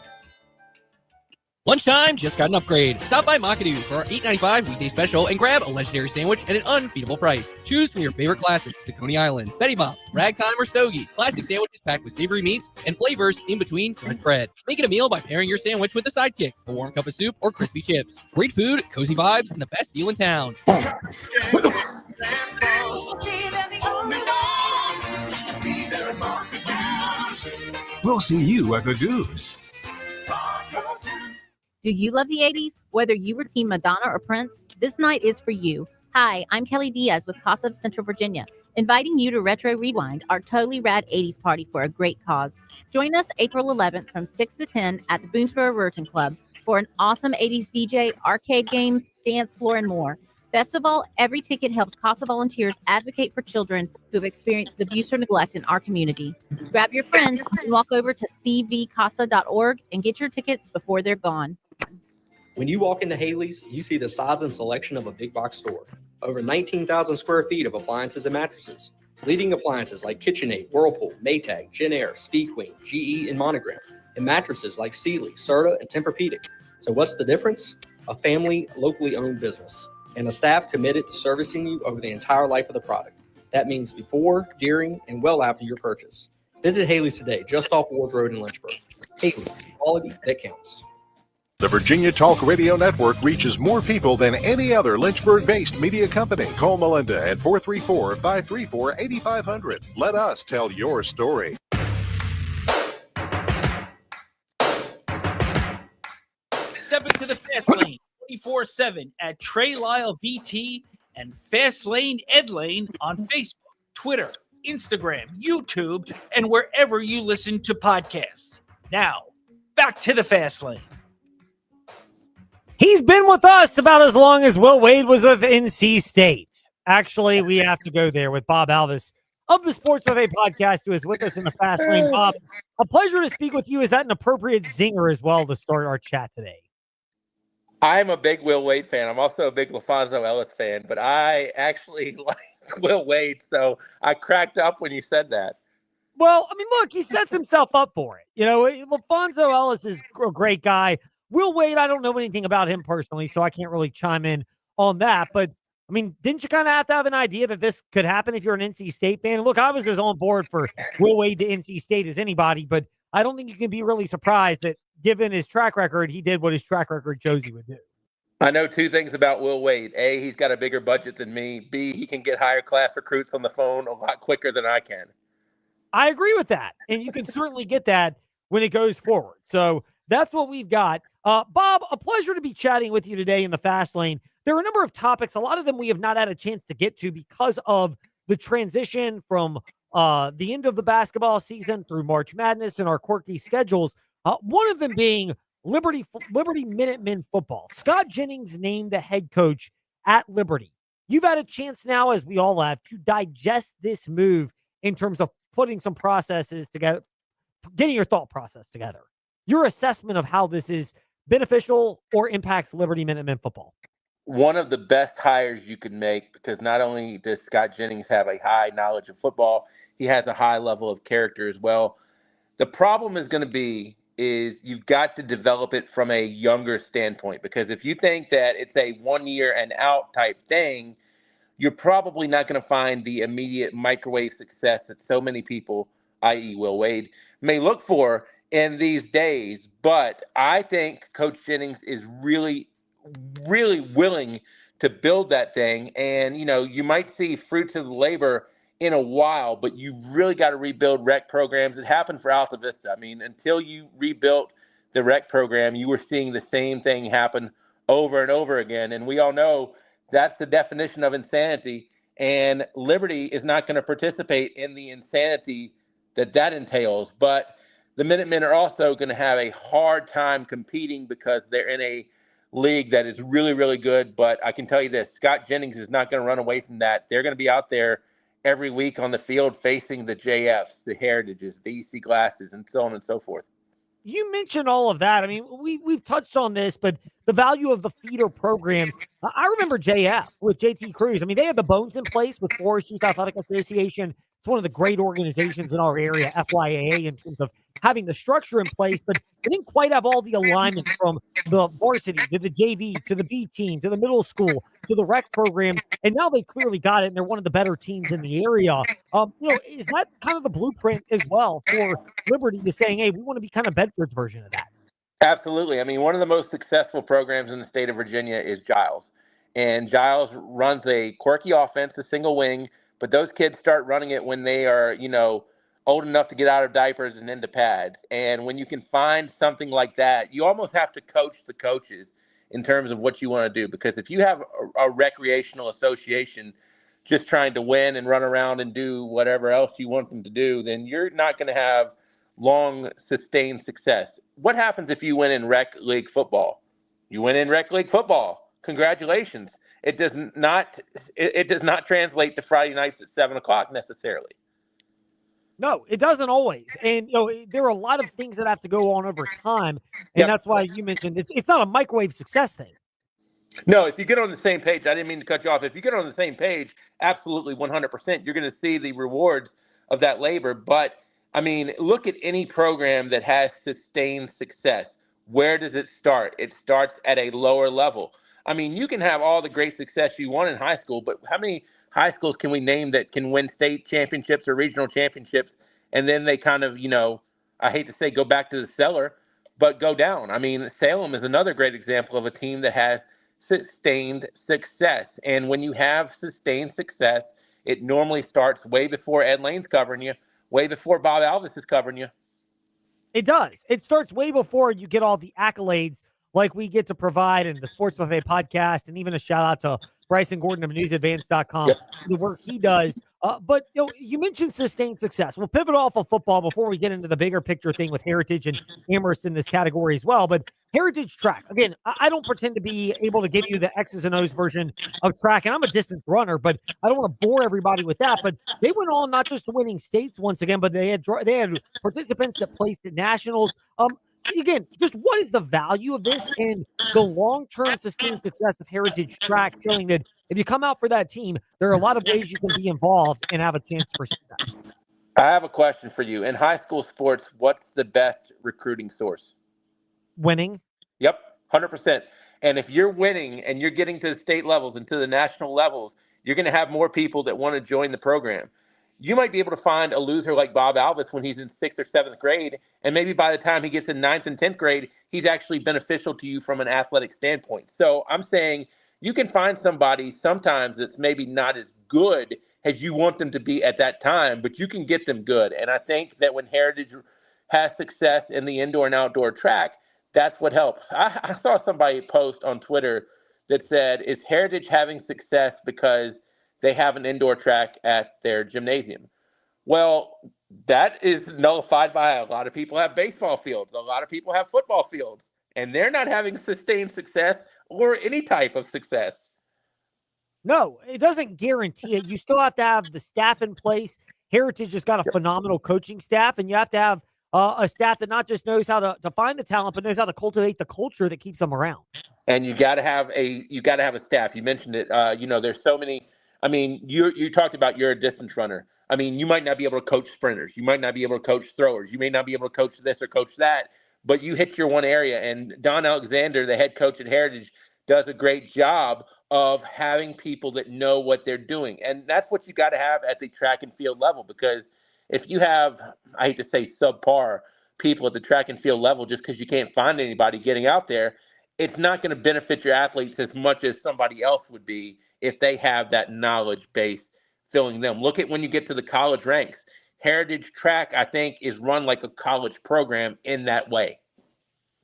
Lunchtime just got an upgrade. Stop by Macadoo's for our $8.95 weekday special and grab a legendary sandwich at an unbeatable price. Choose from your favorite classics, the Coney Island, Betty Bop, Ragtime, or Stogie. Classic sandwiches packed with savory meats and flavors in between French bread. Make it a meal by pairing your sandwich with a sidekick, a warm cup of soup, or crispy chips. Great food, cozy vibes, and the best deal in town. We'll see you at the Do's. Do you love the 80s? Whether you were Team Madonna or Prince, this night is for you. Hi, I'm Kelly Diaz with Casa of Central Virginia, inviting you to Retro Rewind, our totally rad 80s party for a great cause. Join us April 11th from 6 to 10 at the Boonesboro Ruritan Club for an awesome 80s DJ, arcade games, dance floor, and more. Best of all, every ticket helps CASA volunteers advocate for children who have experienced abuse or neglect in our community. Grab your friends and walk over to cvcasa.org and get your tickets before they're gone. When you walk into Haley's, you see the size and selection of a big box store. Over 19,000 square feet of appliances and mattresses. Leading appliances like KitchenAid, Whirlpool, Maytag, Genair, Speed Queen, GE, and Monogram. And mattresses like Sealy, Serta, and Tempur-Pedic. So what's the difference? A family, locally owned business. And a staff committed to servicing you over the entire life of the product. That means before, during, and well after your purchase. Visit Haley's today, just off Ward Road in Lynchburg. Haley's, quality that counts. The Virginia Talk Radio Network reaches more people than any other Lynchburg-based media company. Call Melinda at 434-534-8500. Let us tell your story. Step into the Fast Lane 24/7 at Trey Lyle VT and Fast Lane Ed Lane on Facebook, Twitter, Instagram, YouTube, and wherever you listen to podcasts. Now, back to the Fast Lane. He's been with us about as long as Will Wade was with NC State. Actually, we have to go there with Bob Alvis of the Sports Buffet podcast, who is with us in the fast lane. Bob, a pleasure to speak with you. Is that an appropriate zinger as well to start our chat today? I'm a big Will Wade fan. I'm also a big LaFonso Ellis fan, but I actually like Will Wade, so I cracked up when you said that. Well, I mean, look, he sets himself up for it. You know, LaFonso Ellis is a great guy. Will Wade, I don't know anything about him personally, so I can't really chime in on that. But, I mean, didn't you kind of have to have an idea that this could happen if you're an NC State fan? Look, I was as on board for Will Wade to NC State as anybody, but I don't think you can be really surprised that given his track record, he did what his track record shows he would do. I know two things about Will Wade. A, he's got a bigger budget than me. B, he can get higher class recruits on the phone a lot quicker than I can. I agree with that. And you can certainly get that when it goes forward. So that's what we've got. Bob, a pleasure to be chatting with you today in the fast lane. There are a number of topics. A lot of them we have not had a chance to get to because of the transition from the end of the basketball season through March Madness and our quirky schedules. One of them being Liberty Minutemen football. Scott Jennings named the head coach at Liberty. You've had a chance now, as we all have, to digest this move in terms of putting some processes together, getting your thought process together. Your assessment of how this is beneficial or impacts Liberty Minutemen football. One of the best hires you could make, because not only does Scott Jennings have a high knowledge of football, he has a high level of character as well. The problem is going to be is you've got to develop it from a younger standpoint, because if you think that it's a 1 year and out type thing, you're probably not going to find the immediate microwave success that so many people, i.e. Will Wade, may look for in these days. But I think Coach Jennings is really, really willing to build that thing. And, you know, you might see fruits of the labor in a while, but you really got to rebuild rec programs. It happened for Alta Vista. I mean, until you rebuilt the rec program, you were seeing the same thing happen over and over again. And we all know that's the definition of insanity. And Liberty is not going to participate in the insanity that entails. But the Minutemen are also going to have a hard time competing because they're in a league that is really, really good. But I can tell you this, Scott Jennings is not going to run away from that. They're going to be out there every week on the field facing the JFs, the Heritages, the EC Glasses, and so on and so forth. You mentioned all of that. I mean, we've touched on this, but the value of the feeder programs. I remember JF with JT Cruz. I mean, they had the bones in place with Forest Youth Athletic Association. It's one of the great organizations in our area, FYAA, in terms of having the structure in place, but they didn't quite have all the alignment from the varsity to the JV to the B team to the middle school to the rec programs, and now they clearly got it, and they're one of the better teams in the area. You know, is that kind of the blueprint as well for Liberty to saying, hey, we want to be kind of Bedford's version of that? Absolutely. I mean, one of the most successful programs in the state of Virginia is Giles. And Giles runs a quirky offense, a single wing, but those kids start running it when they are, you know, old enough to get out of diapers and into pads. And when you can find something like that, you almost have to coach the coaches in terms of what you want to do. Because if you have a recreational association just trying to win and run around and do whatever else you want them to do, then you're not going to have long sustained success. What happens if you win in rec league football? You win in rec league football. Congratulations. It does not translate to Friday nights at 7:00 necessarily. No, it doesn't always. And, you know, there are a lot of things that have to go on over time. And that's why you mentioned it's not a microwave success thing. No, if you get on the same page, I didn't mean to cut you off. If you get on the same page, absolutely 100%, you're going to see the rewards of that labor. But, I mean, look at any program that has sustained success. Where does it start? It starts at a lower level. I mean, you can have all the great success you want in high school, but how many high schools can we name that can win state championships or regional championships, and then they kind of, you know, I hate to say go back to the cellar, but go down? I mean, Salem is another great example of a team that has sustained success. And when you have sustained success, it normally starts way before Ed Lane's covering you, way before Bob Alvis is covering you. It does. It starts way before you get all the accolades like we get to provide in the Sports Buffet podcast, and even a shout out to Bryson Gordon of newsadvance.com, the work he does. But you know, you mentioned sustained success. We'll pivot off of football before we get into the bigger picture thing with Heritage and Amherst in this category as well. But Heritage Track. Again, I don't pretend to be able to give you the X's and O's version of track, and I'm a distance runner, but I don't want to bore everybody with that. But they went on not just to winning states once again, but they had participants that placed at nationals. Again, just what is the value of this and the long-term sustained success of Heritage Track, showing that if you come out for that team, there are a lot of ways you can be involved and have a chance for success. I have a question for you. In high school sports, what's the best recruiting source? Winning. Yep, 100%. And if you're winning and you're getting to the state levels and to the national levels, you're going to have more people that want to join the program. You might be able to find a loser like Bob Alvis when he's in 6th or 7th grade, and maybe by the time he gets in 9th and 10th grade, he's actually beneficial to you from an athletic standpoint. So I'm saying you can find somebody sometimes that's maybe not as good as you want them to be at that time, but you can get them good. And I think that when Heritage has success in the indoor and outdoor track, that's what helps. I saw somebody post on Twitter that said, is Heritage having success because they have an indoor track at their gymnasium? Well, that is nullified by a lot of people have baseball fields. A lot of people have football fields, and they're not having sustained success or any type of success. No, it doesn't guarantee it. You still have to have the staff in place. Heritage has got a phenomenal coaching staff, and you have to have a staff that not just knows how to find the talent, but knows how to cultivate the culture that keeps them around. And you got to have a staff. You mentioned it. There's so many. I mean, you talked about you're a distance runner. I mean, you might not be able to coach sprinters. You might not be able to coach throwers. You may not be able to coach this or coach that. But you hit your one area. And Don Alexander, the head coach at Heritage, does a great job of having people that know what they're doing. And that's what you got to have at the track and field level, because if you have, I hate to say subpar people at the track and field level just because you can't find anybody getting out there, it's not going to benefit your athletes as much as somebody else would be if they have that knowledge base filling them. Look at when you get to the college ranks. Heritage Track, I think, is run like a college program in that way.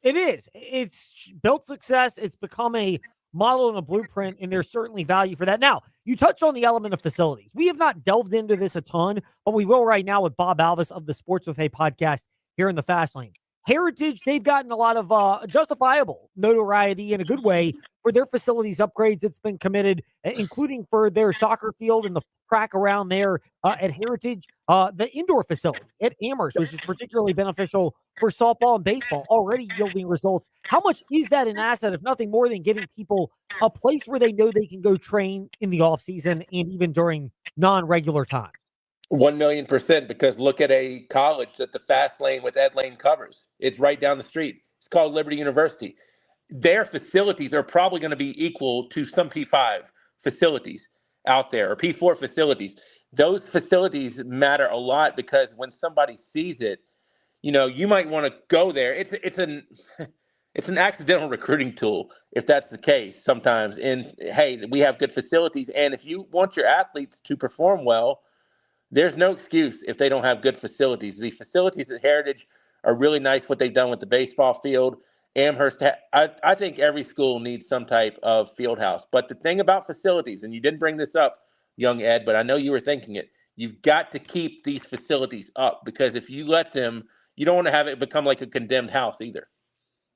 It is. It's built success. It's become a model and a blueprint, and there's certainly value for that. Now, you touched on the element of facilities. We have not delved into this a ton, but we will right now with Bob Alvis of the Sports Buffet podcast here in the Fast Lane. Heritage, they've gotten a lot of justifiable notoriety in a good way for their facilities upgrades that's been committed, including for their soccer field and the track around there at Heritage, the indoor facility at Amherst, which is particularly beneficial for softball and baseball, already yielding results. How much is that an asset, if nothing more than giving people a place where they know they can go train in the off season and even during non-regular times? 1,000,000%, because look at a college that the Fast Lane with Ed Lane covers. It's right down the street. It's called Liberty University. Their facilities are probably going to be equal to some P5 facilities out there, or P4 facilities. Those facilities matter a lot, because when somebody sees it, you might want to go there. It's an accidental recruiting tool if that's the case sometimes. And hey, we have good facilities, and if you want your athletes to perform well, there's no excuse if they don't have good facilities. The facilities at Heritage are really nice, what they've done with the baseball field. Amherst, I think every school needs some type of field house. But the thing about facilities, and you didn't bring this up, young Ed, but I know you were thinking it, you've got to keep these facilities up, because if you let them, you don't want to have it become like a condemned house either.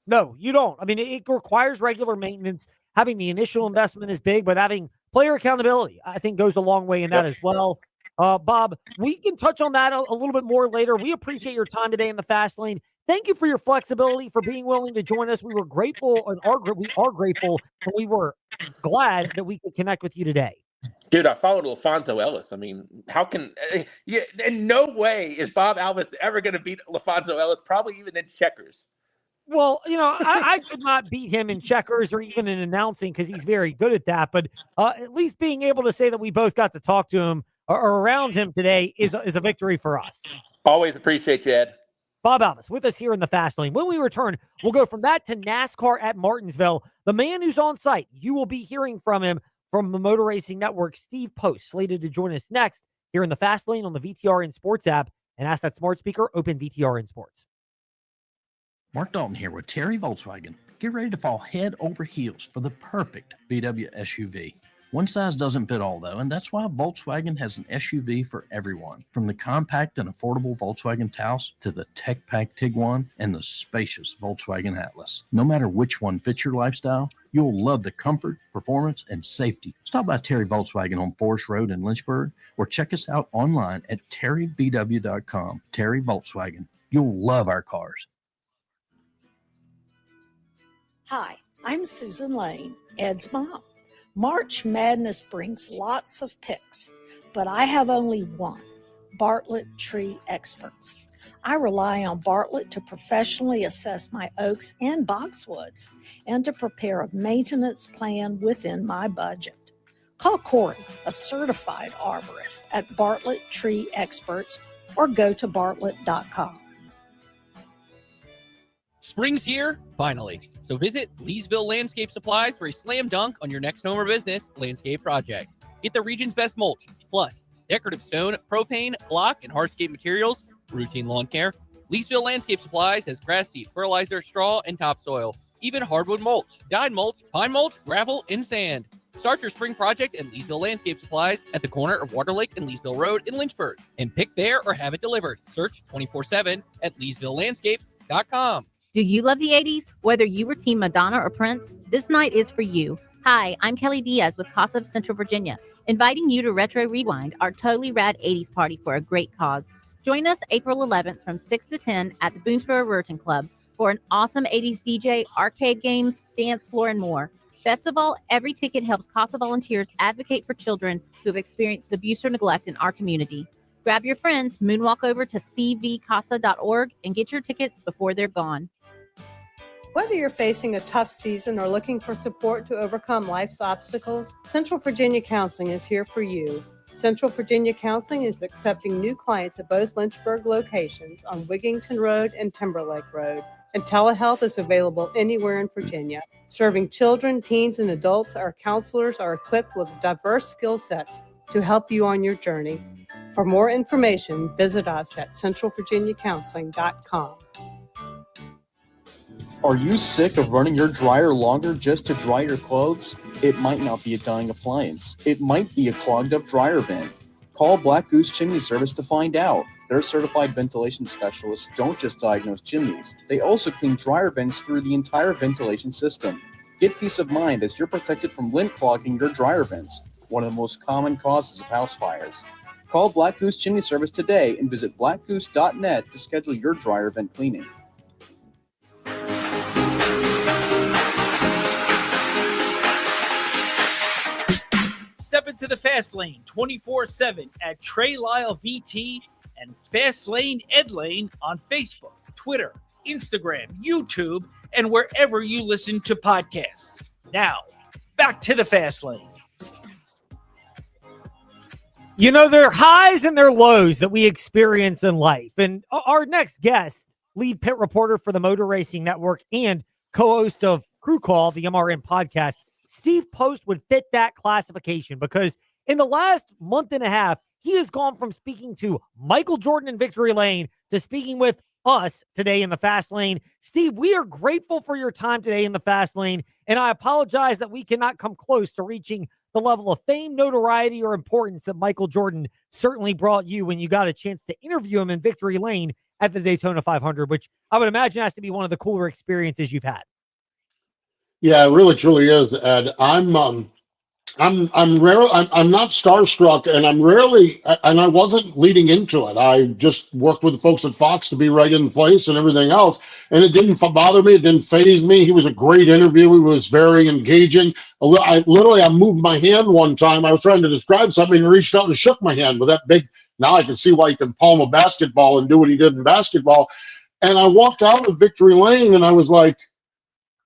No, you don't. I mean, it requires regular maintenance. Having the initial investment is big, but having player accountability, I think, goes a long way in that as well. Bob, we can touch on that a little bit more later. We appreciate your time today in the Fast Lane. Thank you for your flexibility, for being willing to join us. We were grateful, and we are grateful, and we were glad that we could connect with you today. Dude, I followed LaFonso Ellis. I mean, how can in no way is Bob Alvis ever going to beat LaFonso Ellis, probably even in checkers. Well, I could not beat him in checkers or even in announcing, because he's very good at that. But at least being able to say that we both got to talk to him or around him today is a victory for us. Always appreciate you, Ed. Bob Alvis with us here in the Fast Lane. When we return, we'll go from that to NASCAR at Martinsville. The man who's on site, you will be hearing from him from the Motor Racing Network, Steve Post, slated to join us next here in the Fast Lane on the VTRN Sports app. And ask that smart speaker, open VTRN Sports. Mark Dalton here with Terry Volkswagen. Get ready to fall head over heels for the perfect VW SUV. One size doesn't fit all, though, and that's why Volkswagen has an SUV for everyone. From the compact and affordable Volkswagen Taos to the tech-packed Tiguan and the spacious Volkswagen Atlas. No matter which one fits your lifestyle, you'll love the comfort, performance, and safety. Stop by Terry Volkswagen on Forest Road in Lynchburg or check us out online at terryvw.com. Terry Volkswagen. You'll love our cars. Hi, I'm Susan Lane, Ed's mom. March Madness brings lots of picks, but I have only one, Bartlett Tree Experts. I rely on Bartlett to professionally assess my oaks and boxwoods and to prepare a maintenance plan within my budget. Call Corey, a certified arborist, at Bartlett Tree Experts or go to bartlett.com. Spring's here, finally. So visit Leesville Landscape Supplies for a slam dunk on your next home or business landscape project. Get the region's best mulch, plus decorative stone, propane, block, and hardscape materials for routine lawn care. Leesville Landscape Supplies has grass seed, fertilizer, straw, and topsoil, even hardwood mulch, dyed mulch, pine mulch, gravel, and sand. Start your spring project at Leesville Landscape Supplies at the corner of Water Lake and Leesville Road in Lynchburg. And pick there or have it delivered. Search 24/7 at LeesvilleLandscapes.com. Do you love the 80s? Whether you were Team Madonna or Prince, this night is for you. Hi, I'm Kelly Diaz with Casa of Central Virginia, inviting you to Retro Rewind, our totally rad 80s party for a great cause. Join us April 11th from 6 to 10 at the Boonesboro Ruritan Club for an awesome 80s DJ, arcade games, dance floor, and more. Best of all, every ticket helps Casa volunteers advocate for children who have experienced abuse or neglect in our community. Grab your friends, moonwalk over to cvcasa.org, and get your tickets before they're gone. Whether you're facing a tough season or looking for support to overcome life's obstacles, Central Virginia Counseling is here for you. Central Virginia Counseling is accepting new clients at both Lynchburg locations on Wigington Road and Timberlake Road, and telehealth is available anywhere in Virginia. Serving children, teens, and adults, our counselors are equipped with diverse skill sets to help you on your journey. For more information, visit us at centralvirginiacounseling.com. Are you sick of running your dryer longer just to dry your clothes? It might not be a dying appliance. It might be a clogged up dryer vent. Call Black Goose Chimney Service to find out. Their certified ventilation specialists don't just diagnose chimneys. They also clean dryer vents through the entire ventilation system. Get peace of mind as you're protected from lint clogging your dryer vents, one of the most common causes of house fires. Call Black Goose Chimney Service today and visit blackgoose.net to schedule your dryer vent cleaning. Step into the Fast Lane 24/7 at Trey Lyle VT and Fast Lane Ed Lane on Facebook, Twitter, Instagram, YouTube, and wherever you listen to podcasts. Now, back to the Fast Lane. You know, there are highs and there are lows that we experience in life. And our next guest, lead pit reporter for the Motor Racing Network and co-host of Crew Call, the MRN podcast, Steve Post, would fit that classification because in the last month and a half, he has gone from speaking to Michael Jordan in Victory Lane to speaking with us today in the Fast Lane. Steve, we are grateful for your time today in the Fast Lane, and I apologize that we cannot come close to reaching the level of fame, notoriety, or importance that Michael Jordan certainly brought you when you got a chance to interview him in Victory Lane at the Daytona 500, which I would imagine has to be one of the cooler experiences you've had. Yeah, it really truly is, Ed. I'm not starstruck, and I'm rarely, and I wasn't leading into it. I just worked with the folks at Fox to be right in place and everything else, and it didn't bother me. It didn't faze me. He was a great interview. He was very engaging. I moved my hand one time. I was trying to describe something and reached out and shook my hand with that big. Now I can see why you can palm a basketball and do what he did in basketball. And I walked out of Victory Lane, and I was like,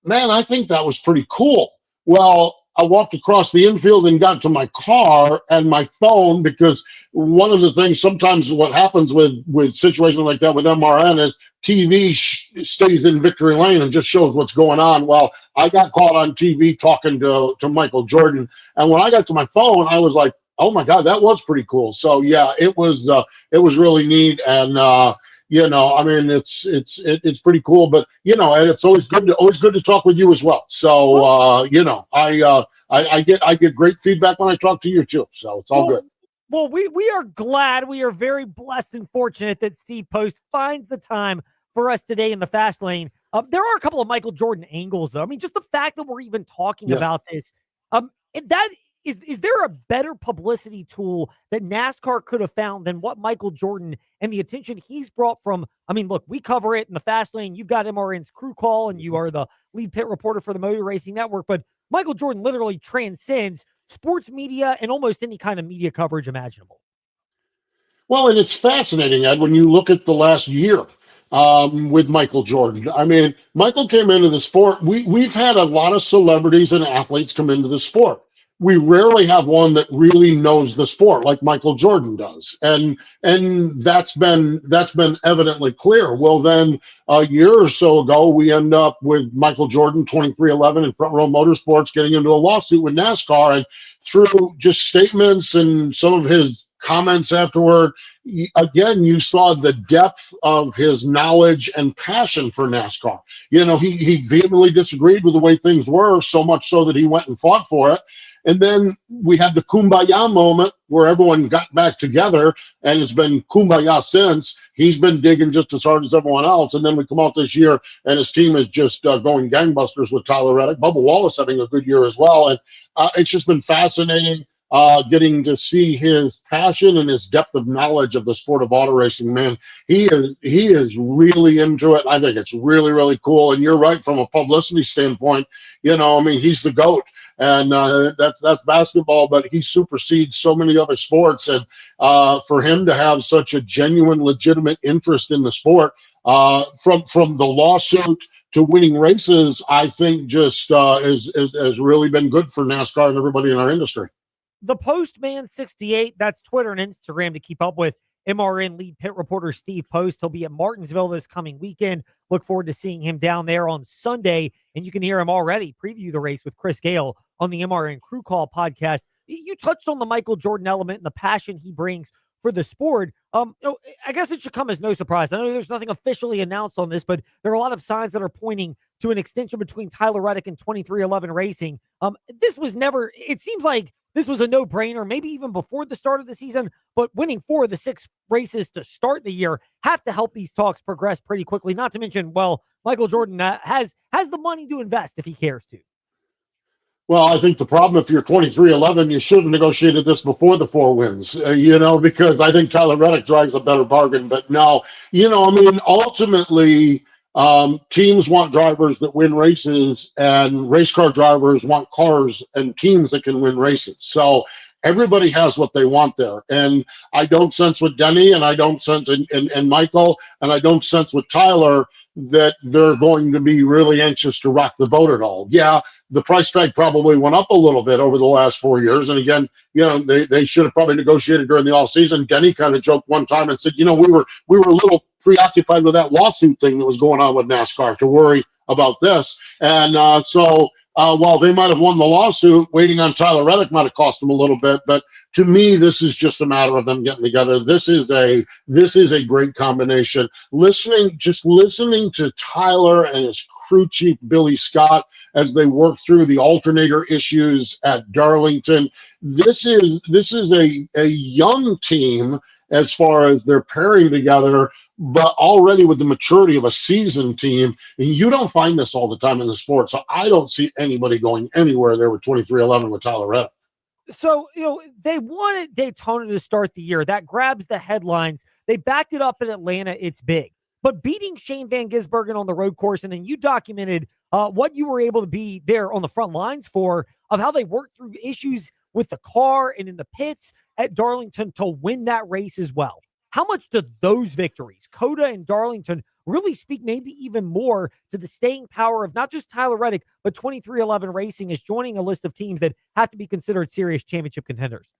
man, I think that was pretty cool. Well, I walked across the infield and got to my car and my phone, because one of the things sometimes what happens with situations like that with MRN is TV stays in Victory Lane and just shows what's going on. Well, I got caught on TV talking to Michael Jordan. And when I got to my phone, I was like, oh my God, that was pretty cool. So yeah, it was really neat. And I mean, it's pretty cool. But and it's always good to talk with you as well. So I get great feedback when I talk to you too. So it's all good. Well, we are glad. We are very blessed and fortunate that Steve Post finds the time for us today in the fast lane. There are a couple of Michael Jordan angles, though. I mean, just the fact that we're even talking about this. That is there a better publicity tool that NASCAR could have found than what Michael Jordan and the attention he's brought from? I mean, look, we cover it in the fast lane. You've got MRN's Crew Call, and you are the lead pit reporter for the Motor Racing Network. But Michael Jordan literally transcends sports media and almost any kind of media coverage imaginable. Well, and it's fascinating, Ed, when you look at the last year with Michael Jordan. I mean, Michael came into the sport. We've had a lot of celebrities and athletes come into the sport. We rarely have one that really knows the sport like Michael Jordan does, and that's been evidently clear. Well, then a year or so ago, we end up with Michael Jordan, 2311, in Front Row Motorsports, getting into a lawsuit with NASCAR, and through just statements and some of his comments afterward, again, you saw the depth of his knowledge and passion for NASCAR. He vehemently disagreed with the way things were, so much so that he went and fought for it. And then we had the kumbaya moment where everyone got back together, and it's been kumbaya since. He's been digging just as hard as everyone else. And then we come out this year, and his team is just going gangbusters with Tyler Reddick. Bubba Wallace having a good year as well. And it's just been fascinating getting to see his passion and his depth of knowledge of the sport of auto racing. Man, he is really into it. I think it's really, really cool. And you're right, from a publicity standpoint, I mean, he's the GOAT. And that's basketball, but he supersedes so many other sports. And for him to have such a genuine, legitimate interest in the sport, from the lawsuit to winning races, I think just has really been good for NASCAR and everybody in our industry. The Postman 68, that's Twitter and Instagram to keep up with MRN lead pit reporter Steve Post. He'll be at Martinsville this coming weekend. Look forward to seeing him down there on Sunday, and you can hear him already preview the race with Chris Gale on the MRN Crew Call podcast. You touched on the Michael Jordan element and the passion he brings for the sport. I guess it should come as no surprise. I know there's nothing officially announced on this, but there are a lot of signs that are pointing to an extension between Tyler Reddick and 2311 Racing. This was never, it seems like this was a no-brainer, maybe even before the start of the season, but winning 4 of the 6 races to start the year have to help these talks progress pretty quickly. Not to mention, well, Michael Jordan has the money to invest if he cares to. Well, I think the problem, if you're 2311, you should have negotiated this before the 4 wins, because I think Tyler Reddick drives a better bargain. But no, I mean, ultimately, teams want drivers that win races, and race car drivers want cars and teams that can win races. So everybody has what they want there. And I don't sense with Denny, and I don't sense in Michael, and I don't sense with Tyler that they're going to be really anxious to rock the boat at all. Yeah, the price tag probably went up a little bit over the last 4 years. And again, they should have probably negotiated during the off season. Denny kind of joked one time and said, we were a little preoccupied with that lawsuit thing that was going on with NASCAR to worry about this. And so while they might have won the lawsuit, waiting on Tyler Reddick might have cost them a little bit. But to me, this is just a matter of them getting together. This is a great combination. Listening to Tyler and his crew chief Billy Scott as they work through the alternator issues at Darlington. This is a young team as far as their pairing together, but already with the maturity of a seasoned team. And you don't find this all the time in the sport. So I don't see anybody going anywhere there with 2311 with Tyler Reddick. So, they wanted Daytona to start the year. That grabs the headlines. They backed it up in Atlanta. It's big. But beating Shane Van Gisbergen on the road course, and then you documented what you were able to be there on the front lines for, of how they worked through issues with the car and in the pits at Darlington to win that race as well. How much do those victories, Coda and Darlington, really speak maybe even more to the staying power of not just Tyler Reddick, but 2311 Racing is joining a list of teams that have to be considered serious championship contenders?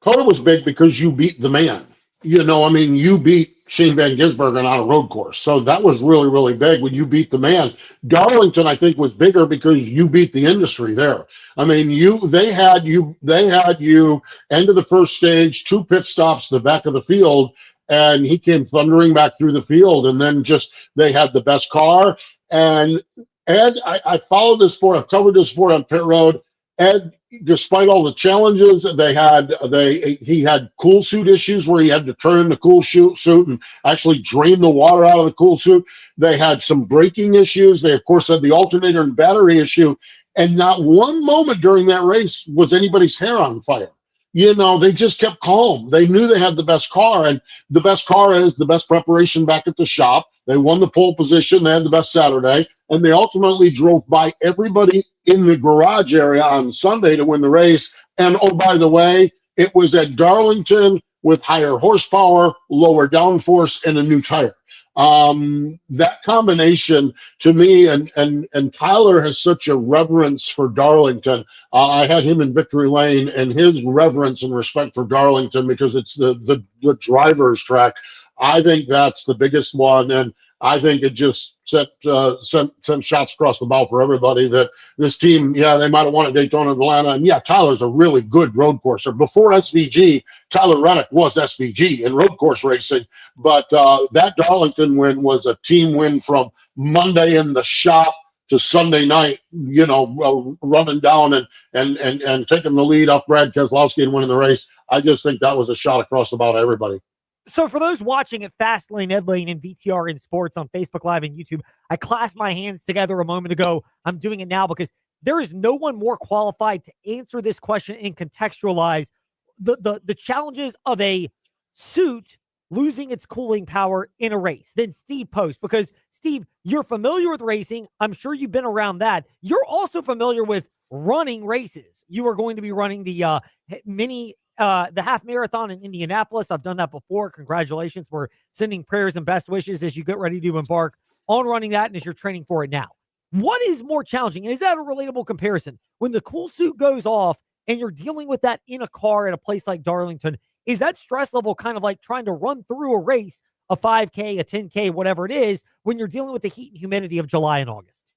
Coda was big because you beat the man. You beat Shane Van Gisbergen on a road course. So that was really, really big when you beat the man. Darlington, I think, was bigger because you beat the industry there. I mean, they had you end of the first stage, 2 pit stops, the back of the field, and he came thundering back through the field. And then just they had the best car. And Ed, I followed this sport. I've covered this sport on pit road. Ed, despite all the challenges he had cool suit issues where he had to turn the cool suit and actually drain the water out of the cool suit. They had some braking issues. They of course had the alternator and battery issue, and not one moment during that race was anybody's hair on fire. They just kept calm. They knew they had the best car, and the best car is the best preparation back at the shop. They won the pole position. They had the best Saturday, and they ultimately drove by everybody in the garage area on Sunday to win the race. And oh, by the way, it was at Darlington with higher horsepower, lower downforce, and a new tire. That combination to me, and Tyler has such a reverence for Darlington. I had him in Victory Lane, and his reverence and respect for Darlington, because it's the driver's track. I think that's the biggest one, and I think it just sent shots across the bow for everybody that this team, they might have won at Daytona and Atlanta, and Tyler's a really good road courser. Before SVG, Tyler Reddick was SVG in road course racing, but that Darlington win was a team win from Monday in the shop to Sunday night, running down and taking the lead off Brad Keselowski and winning the race. I just think that was a shot across the bow to everybody. So for those watching at Fastlane, Ed Lane, and VTR in Sports on Facebook Live and YouTube, I clasped my hands together a moment ago. I'm doing it now because there is no one more qualified to answer this question and contextualize the challenges of a suit losing its cooling power in a race than Steve Post. Because, Steve, you're familiar with racing. I'm sure you've been around that. You're also familiar with running races. You are going to be running the the half marathon in Indianapolis. I've done that before. Congratulations. We're sending prayers and best wishes as you get ready to embark on running that and as you're training for it now. What is more challenging? And is that a relatable comparison? When the cool suit goes off and you're dealing with that in a car at a place like Darlington, is that stress level kind of like trying to run through a race, a 5K, a 10K, whatever it is, when you're dealing with the heat and humidity of July and August?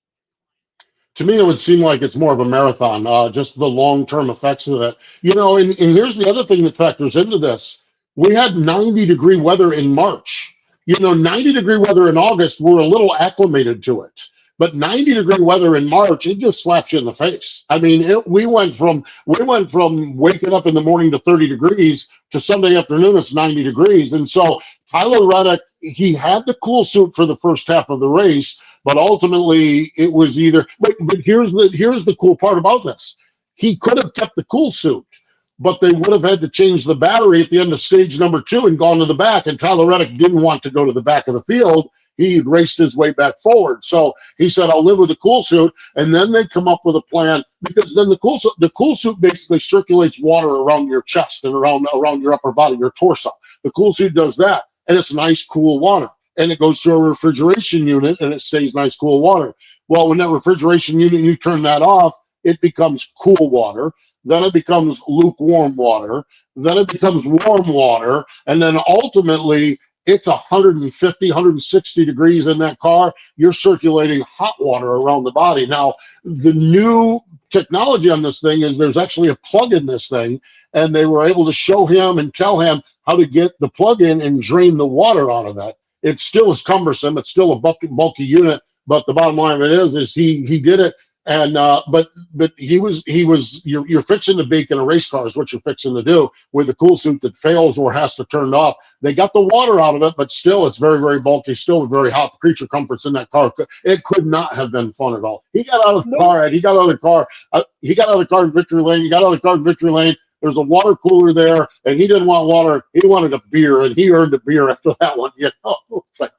To me, it would seem like it's more of a marathon, just the long-term effects of it. And here's the other thing that factors into this. We had 90-degree weather in March. 90-degree weather in August, we're a little acclimated to it. But 90-degree weather in March, it just slaps you in the face. I mean, we went from waking up in the morning to 30 degrees to Sunday afternoon, it's 90 degrees. And so Tyler Reddick, he had the cool suit for the first half of the race, but ultimately it was either. But here's the cool part about this: he could have kept the cool suit, but they would have had to change the battery at the end of stage number 2 and gone to the back. And Tyler Reddick didn't want to go to the back of the field. He raced his way back forward. So he said, I'll live with the cool suit. And then they come up with a plan, because then the cool suit basically circulates water around your chest and around your upper body, your torso. The cool suit does that. And it's nice, cool water. And it goes through a refrigeration unit and it stays nice, cool water. Well, when that refrigeration unit, you turn that off, it becomes cool water. Then it becomes lukewarm water. Then it becomes warm water. And then ultimately, it's 150, 160 degrees in that car. You're circulating hot water around the body. Now, the new technology on this thing is there's actually a plug in this thing, and they were able to show him and tell him how to get the plug in and drain the water out of that. It still is cumbersome. It's still a bulky unit, but the bottom line of it is he did it. And but he was you're fixing to bake in a race car is what you're fixing to do with a cool suit that fails or has to turn off. They got the water out of it, but still it's very, very bulky, still very hot. The creature comforts in that car, it could not have been fun at all. He got out of the car, Ed. He got out of the car. He got out of the car in Victory Lane. He got out of the car in Victory Lane. There's a water cooler there, and he didn't want water. He wanted a beer, and he earned a beer after that one. It's like,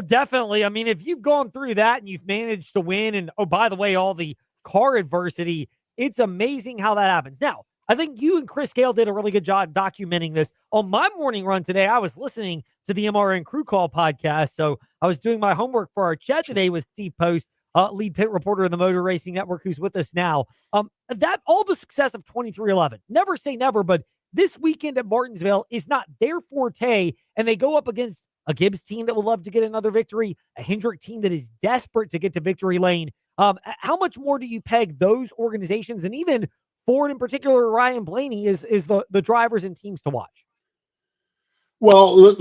Definitely. I mean, if you've gone through that and you've managed to win, and by the way, all the car adversity, it's amazing how that happens. Now, I think you and Chris Gale did a really good job documenting this. On my morning run today, I was listening to the MRN Crew Call podcast, so I was doing my homework for our chat today with Steve Post, lead pit reporter of the Motor Racing Network, who's with us now. That all the success of 2311, never say never, but this weekend at Martinsville is not their forte, and they go up against a Gibbs team that would love to get another victory, a Hendrick team that is desperate to get to victory lane. How much more do you peg those organizations, and even Ford in particular, Ryan Blaney, is the drivers and teams to watch? Well,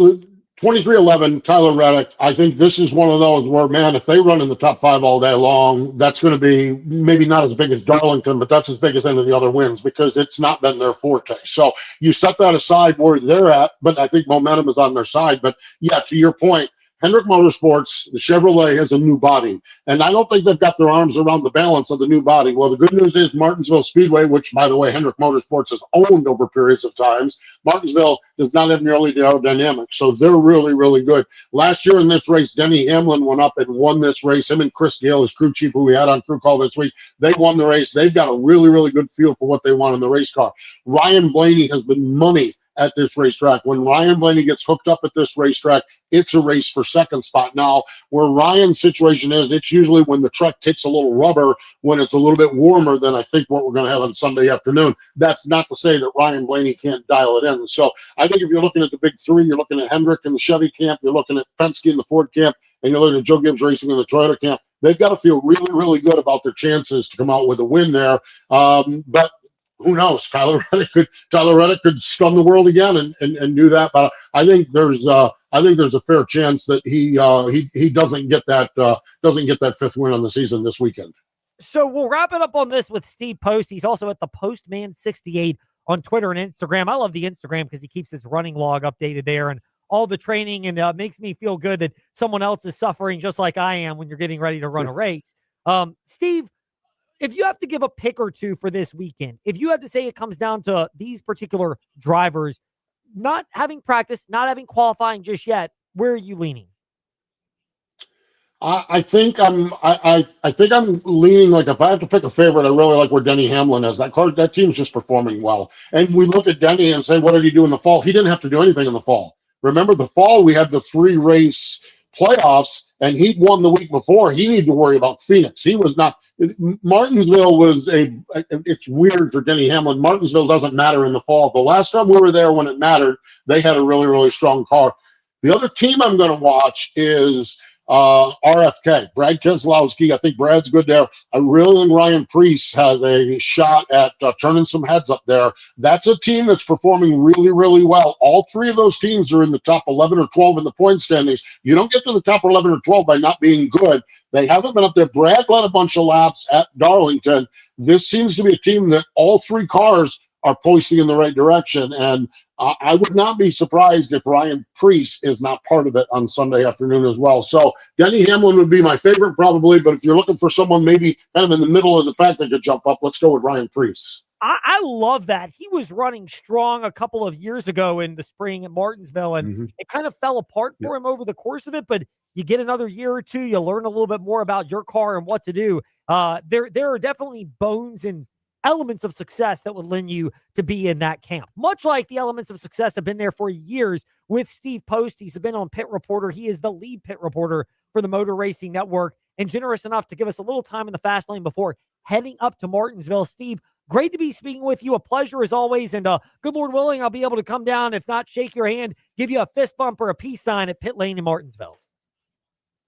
23-11, Tyler Reddick. I think this is one of those where, man, if they run in the top 5 all day long, that's going to be maybe not as big as Darlington, but that's as big as any of the other wins because it's not been their forte. So you set that aside where they're at, but I think momentum is on their side. But yeah, to your point, Hendrick Motorsports, the Chevrolet has a new body, and I don't think they've got their arms around the balance of the new body. Well, the good news is Martinsville Speedway, which, by the way, Hendrick Motorsports has owned over periods of times, Martinsville does not have nearly the aerodynamics, so they're really, really good. Last year in this race, Denny Hamlin went up and won this race. Him and Chris Gale, his crew chief, who we had on crew call this week, they won the race. They've got a really, really good feel for what they want in the race car. Ryan Blaney has been money at this racetrack. When Ryan Blaney gets hooked up at this racetrack, it's a race for second spot. Now, where Ryan's situation is, it's usually when the truck takes a little rubber, when it's a little bit warmer than I think what we're going to have on Sunday afternoon. That's not to say that Ryan Blaney can't dial it in. So I think if you're looking at the big three, you're looking at Hendrick in the Chevy camp, you're looking at Penske in the Ford camp, and you're looking at Joe Gibbs Racing in the Toyota camp. They've got to feel really, really good about their chances to come out with a win there. But who knows? Tyler Reddick could stun the world again and do that. But I think there's a fair chance that he doesn't get that fifth win on the season this weekend. So we'll wrap it up on this with Steve Post. He's also at the Postman68 on Twitter and Instagram. I love the Instagram because he keeps his running log updated there and all the training, and makes me feel good that someone else is suffering just like I am when you're getting ready to run a race. Steve, if you have to give a pick or two for this weekend, if you have to say it comes down to these particular drivers not having practice, not having qualifying just yet, where are you leaning? I think I'm leaning, like, if I have to pick a favorite, I really like where Denny Hamlin is. That team's just performing well. And we look at Denny and say, what did he do in the fall? He didn't have to do anything in the fall. Remember the fall, we had the 3-race playoffs, and he'd won the week before. He needed to worry about Phoenix. He was not. Martinsville was it's weird for Denny Hamlin. Martinsville doesn't matter in the fall. The last time we were there when it mattered, they had a really, really strong car. The other team I'm going to watch is RFK, Brad Keselowski. I think Brad's good there. I really think Ryan Preece has a shot at turning some heads up there. That's a team that's performing really, really well. All three of those teams are in the top 11 or 12 in the point standings. You don't get to the top 11 or 12 by not being good. They haven't been up there. Brad led a bunch of laps at Darlington. This seems to be a team that all three cars are pointing in the right direction, and I would not be surprised if Ryan Preece is not part of it on Sunday afternoon as well. So Denny Hamlin would be my favorite probably, but if you're looking for someone maybe kind of in the middle of the pack that could jump up, let's go with Ryan Preece. I love that. He was running strong a couple of years ago in the spring at Martinsville, and it kind of fell apart for him over the course of it, but you get another year or two, you learn a little bit more about your car and what to do. There are definitely bones and elements of success that would lend you to be in that camp. Much like the elements of success have been there for years with Steve Post. He's been on Pit Reporter. He is the lead pit reporter for the Motor Racing Network and generous enough to give us a little time in the fast lane before heading up to Martinsville. Steve, great to be speaking with you. A pleasure as always. And good Lord willing, I'll be able to come down, if not shake your hand, give you a fist bump or a peace sign at Pit Lane in Martinsville.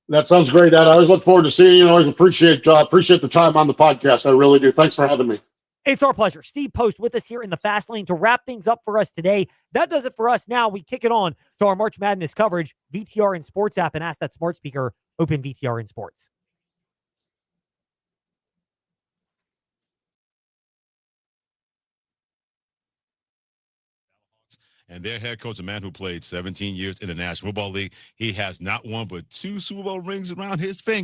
That sounds great, Dad. I always look forward to seeing you. I always appreciate the time on the podcast. I really do. Thanks for having me. It's our pleasure. Steve Post with us here in the Fast Lane to wrap things up for us today. That does it for us. Now we kick it on to our March Madness coverage. VTR and Sports app, and ask that smart speaker, open VTR and Sports. And their head coach, a man who played 17 years in the National Football League, he has not one but 2 Super Bowl rings around his finger.